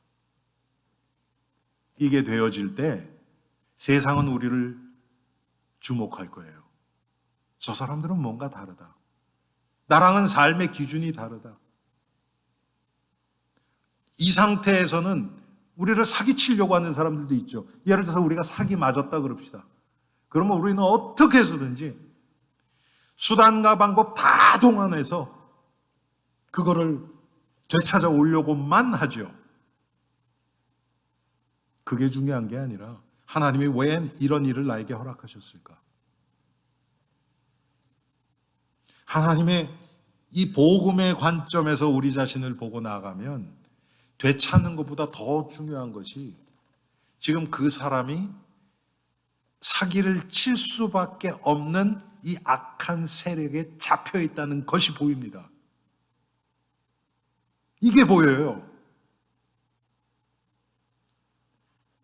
이게 되어질 때 세상은 우리를 주목할 거예요. 저 사람들은 뭔가 다르다. 나랑은 삶의 기준이 다르다. 이 상태에서는 우리를 사기치려고 하는 사람들도 있죠. 예를 들어서 우리가 사기 맞았다 그럽시다. 그러면 우리는 어떻게 해서든지 수단과 방법 다 동원해서 그거를 되찾아 오려고만 하죠. 그게 중요한 게 아니라 하나님이 왜 이런 일을 나에게 허락하셨을까? 하나님의 이 복음의 관점에서 우리 자신을 보고 나가면 되찾는 것보다 더 중요한 것이 지금 그 사람이 사기를 칠 수밖에 없는 이 악한 세력에 잡혀 있다는 것이 보입니다. 이게 보여요.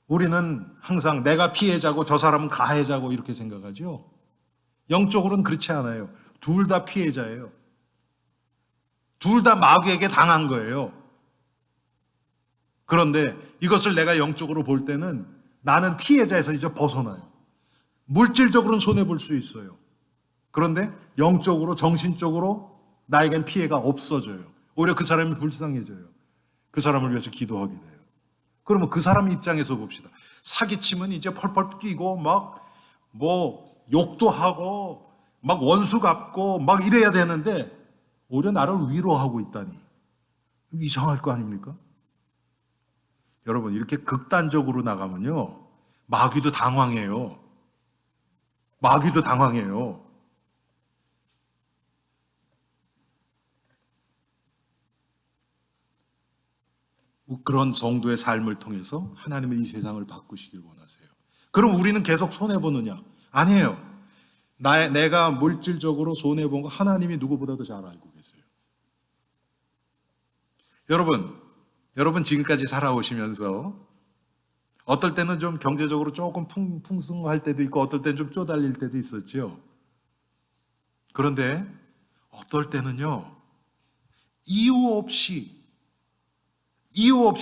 우리는 항상 내가 피해자고 저 사람은 가해자고 이렇게 생각하죠. 영적으로는 그렇지 않아요. 둘 다 피해자예요. 둘 다 마귀에게 당한 거예요. 그런데 이것을 내가 영적으로 볼 때는 나는 피해자에서 이제 벗어나요. 물질적으로는 손해볼 수 있어요. 그런데 영적으로, 정신적으로 나에겐 피해가 없어져요. 오히려 그 사람이 불쌍해져요. 그 사람을 위해서 기도하게 돼요. 그러면 그 사람 입장에서 봅시다. 사기치면 이제 펄펄 뛰고 막 욕도 하고 막 원수 갚고 막 이래야 되는데 오히려 나를 위로하고 있다니. 이상할 거 아닙니까? 여러분, 이렇게 극단적으로 나가면요, 마귀도 당황해요. 마귀도 당황해요. 그런 정도의 삶을 통해서 하나님은 이 세상을 바꾸시길 원하세요. 그럼 우리는 계속 손해보느냐? 아니에요. 내가 물질적으로 손해본 거 하나님이 누구보다도 잘 알고 계세요. 여러분 지금까지 살아오시면서 어떨 때는 좀 경제적으로 조금 풍성할 때도 있고 어떨 때는 좀 쪼달릴 때도 있었죠. 그런데 어떨 때는요, 이유 없이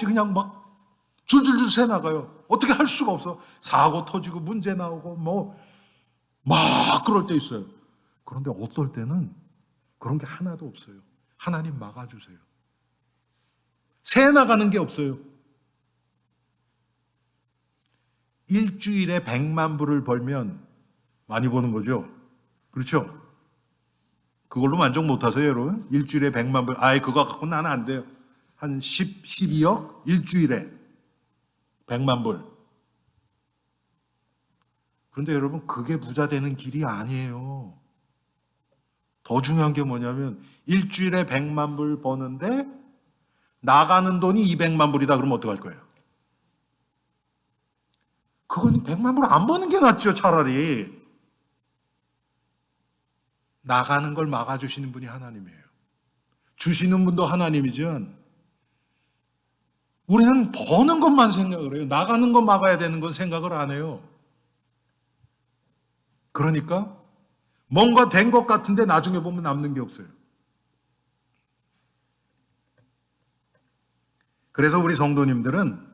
그냥 막 줄줄줄 새 나가요. 어떻게 할 수가 없어. 사고 터지고 문제 나오고 막 그럴 때 있어요. 그런데 어떨 때는 그런 게 하나도 없어요. 하나님 막아주세요. 새 나가는 게 없어요. 일주일에 100만 불을 벌면 많이 버는 거죠. 그렇죠? 그걸로 만족 못 하세요, 여러분? 일주일에 100만 불. 그거 갖고 나는 안 돼요. 한 12억? 일주일에 100만 불. 그런데 여러분, 그게 부자 되는 길이 아니에요. 더 중요한 게 뭐냐면 일주일에 100만 불 버는데 나가는 돈이 200만 불이다 그러면 어떡할 거예요? 그건 100만 불 안 버는 게 낫죠, 차라리. 나가는 걸 막아주시는 분이 하나님이에요. 주시는 분도 하나님이죠. 우리는 버는 것만 생각을 해요. 나가는 것 막아야 되는 건 생각을 안 해요. 그러니까 뭔가 된 것 같은데 나중에 보면 남는 게 없어요. 그래서 우리 성도님들은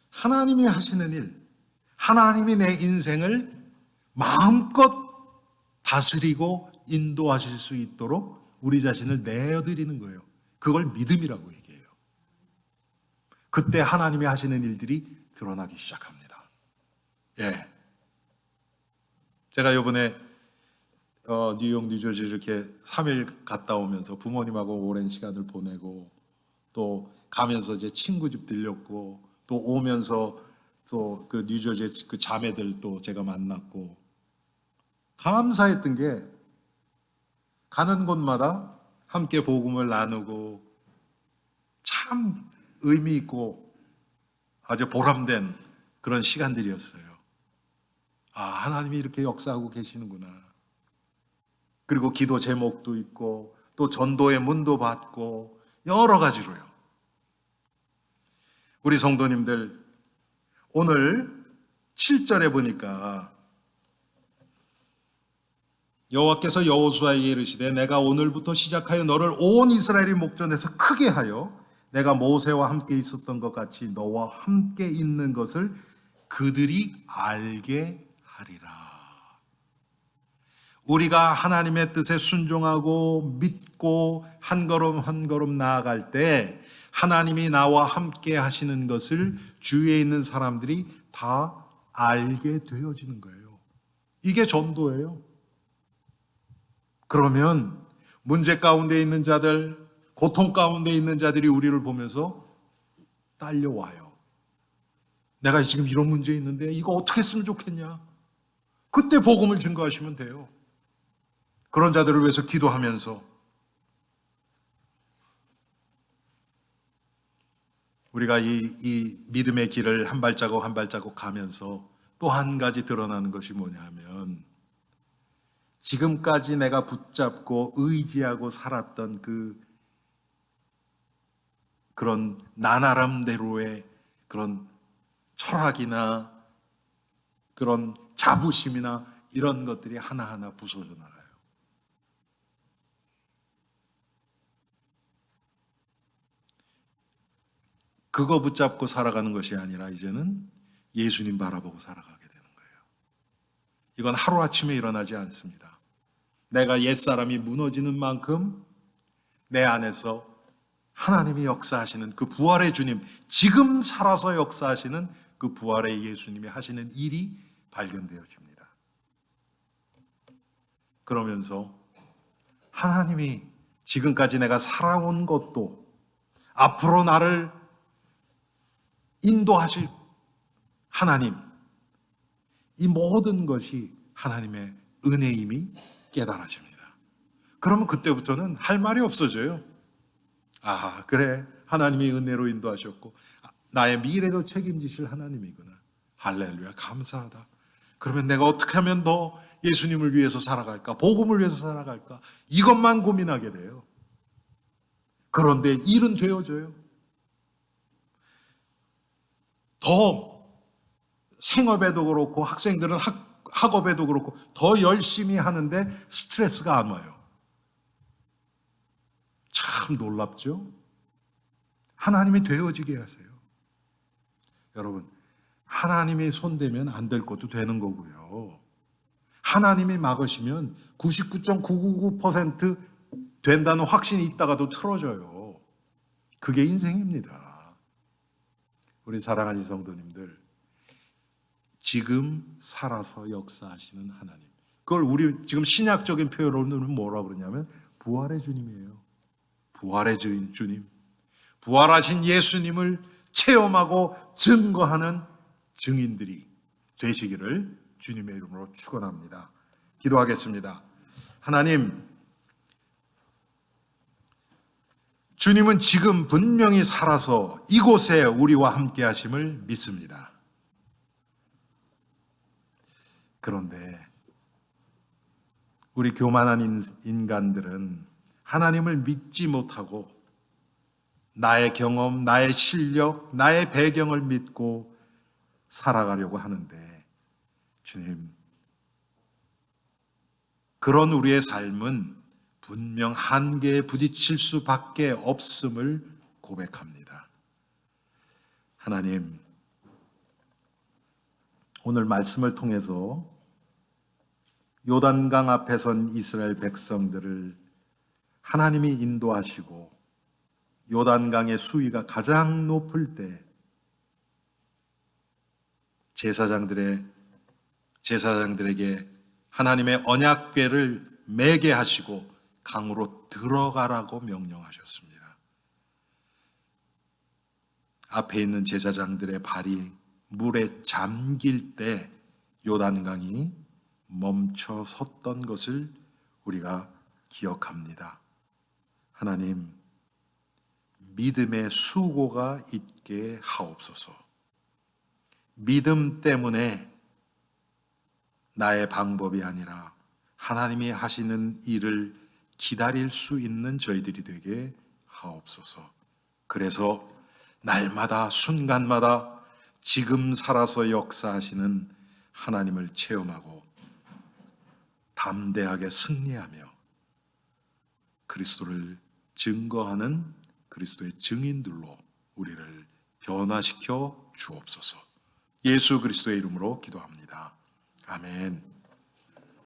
하나님이 하시는 일, 하나님이 내 인생을 마음껏 다스리고 인도하실 수 있도록 우리 자신을 내어드리는 거예요. 그걸 믿음이라고 얘기해요. 그때 하나님이 하시는 일들이 드러나기 시작합니다. 예. 제가 이번에 뉴욕, 뉴저지 이렇게 3일 갔다 오면서 부모님하고 오랜 시간을 보내고 또 가면서 이제 친구 집 들렸고 또 오면서 또 그 뉴저지 그 자매들 또 제가 만났고 감사했던 게 가는 곳마다 함께 복음을 나누고 참 의미 있고 아주 보람된 그런 시간들이었어요. 하나님이 이렇게 역사하고 계시는구나. 그리고 기도 제목도 있고 또 전도의 문도 받고 여러 가지로요. 우리 성도님들, 오늘 7절에 보니까 여호와께서 여호수아에게 이르시되 내가 오늘부터 시작하여 너를 온 이스라엘의 목전에서 크게 하여 내가 모세와 함께 있었던 것 같이 너와 함께 있는 것을 그들이 알게 하리라. 우리가 하나님의 뜻에 순종하고 믿고 한 걸음 한 걸음 나아갈 때 하나님이 나와 함께 하시는 것을 주위에 있는 사람들이 다 알게 되어지는 거예요. 이게 전도예요. 그러면 문제 가운데 있는 자들, 고통 가운데 있는 자들이 우리를 보면서 딸려와요. 내가 지금 이런 문제 있는데 이거 어떻게 했으면 좋겠냐? 그때 복음을 증거하시면 돼요. 그런 자들을 위해서 기도하면서 우리가 이 믿음의 길을 한 발자국 한 발자국 가면서 또 한 가지 드러나는 것이 뭐냐면 지금까지 내가 붙잡고 의지하고 살았던 그런 나나람대로의 그런 철학이나 그런 자부심이나 이런 것들이 하나하나 부서져 나가요. 그거 붙잡고 살아가는 것이 아니라 이제는 예수님 바라보고 살아가게 되는 거예요. 이건 하루아침에 일어나지 않습니다. 내가 옛사람이 무너지는 만큼 내 안에서 하나님이 역사하시는 그 부활의 주님, 지금 살아서 역사하시는 그 부활의 예수님이 하시는 일이 발견되어집니다. 그러면서 하나님이 지금까지 내가 살아온 것도 앞으로 나를 인도하실 하나님, 이 모든 것이 하나님의 은혜임이 깨달아집니다. 그러면 그때부터는 할 말이 없어져요. 아, 그래. 하나님이 은혜로 인도하셨고 나의 미래도 책임지실 하나님이구나. 할렐루야, 감사하다. 그러면 내가 어떻게 하면 더 예수님을 위해서 살아갈까? 복음을 위해서 살아갈까? 이것만 고민하게 돼요. 그런데 일은 되어져요. 더 생업에도 그렇고 학생들은 학업에도 그렇고 더 열심히 하는데 스트레스가 안 와요. 참 놀랍죠? 하나님이 되어지게 하세요. 여러분, 하나님이 손대면 안 될 것도 되는 거고요. 하나님이 막으시면 99.999% 된다는 확신이 있다가도 틀어져요. 그게 인생입니다. 우리 사랑하는 성도님들, 지금 살아서 역사하시는 하나님, 그걸 우리 지금 신약적인 표현으로는 뭐라고 그러냐면 부활의 주님이에요. 부활의 주님, 부활하신 예수님을 체험하고 증거하는 증인들이 되시기를 주님의 이름으로 축원합니다. 기도하겠습니다. 하나님, 주님은 지금 분명히 살아서 이곳에 우리와 함께 하심을 믿습니다. 그런데 우리 교만한 인간들은 하나님을 믿지 못하고 나의 경험, 나의 실력, 나의 배경을 믿고 살아가려고 하는데, 주님, 그런 우리의 삶은 분명 한계에 부딪힐 수밖에 없음을 고백합니다. 하나님, 오늘 말씀을 통해서 요단강 앞에 선 이스라엘 백성들을 하나님이 인도하시고 요단강의 수위가 가장 높을 때 제사장들에게 하나님의 언약궤를 매게 하시고 강으로 들어가라고 명령하셨습니다. 앞에 있는 제사장들의 발이 물에 잠길 때 요단강이 멈춰 섰던 것을 우리가 기억합니다. 하나님, 믿음의 수고가 있게 하옵소서. 믿음 때문에 나의 방법이 아니라 하나님이 하시는 일을 기다릴 수 있는 저희들이 되게 하옵소서. 그래서 날마다 순간마다 지금 살아서 역사하시는 하나님을 체험하고 담대하게 승리하며 그리스도를 증거하는 그리스도의 증인들로 우리를 변화시켜 주옵소서. 예수 그리스도의 이름으로 기도합니다. 아멘.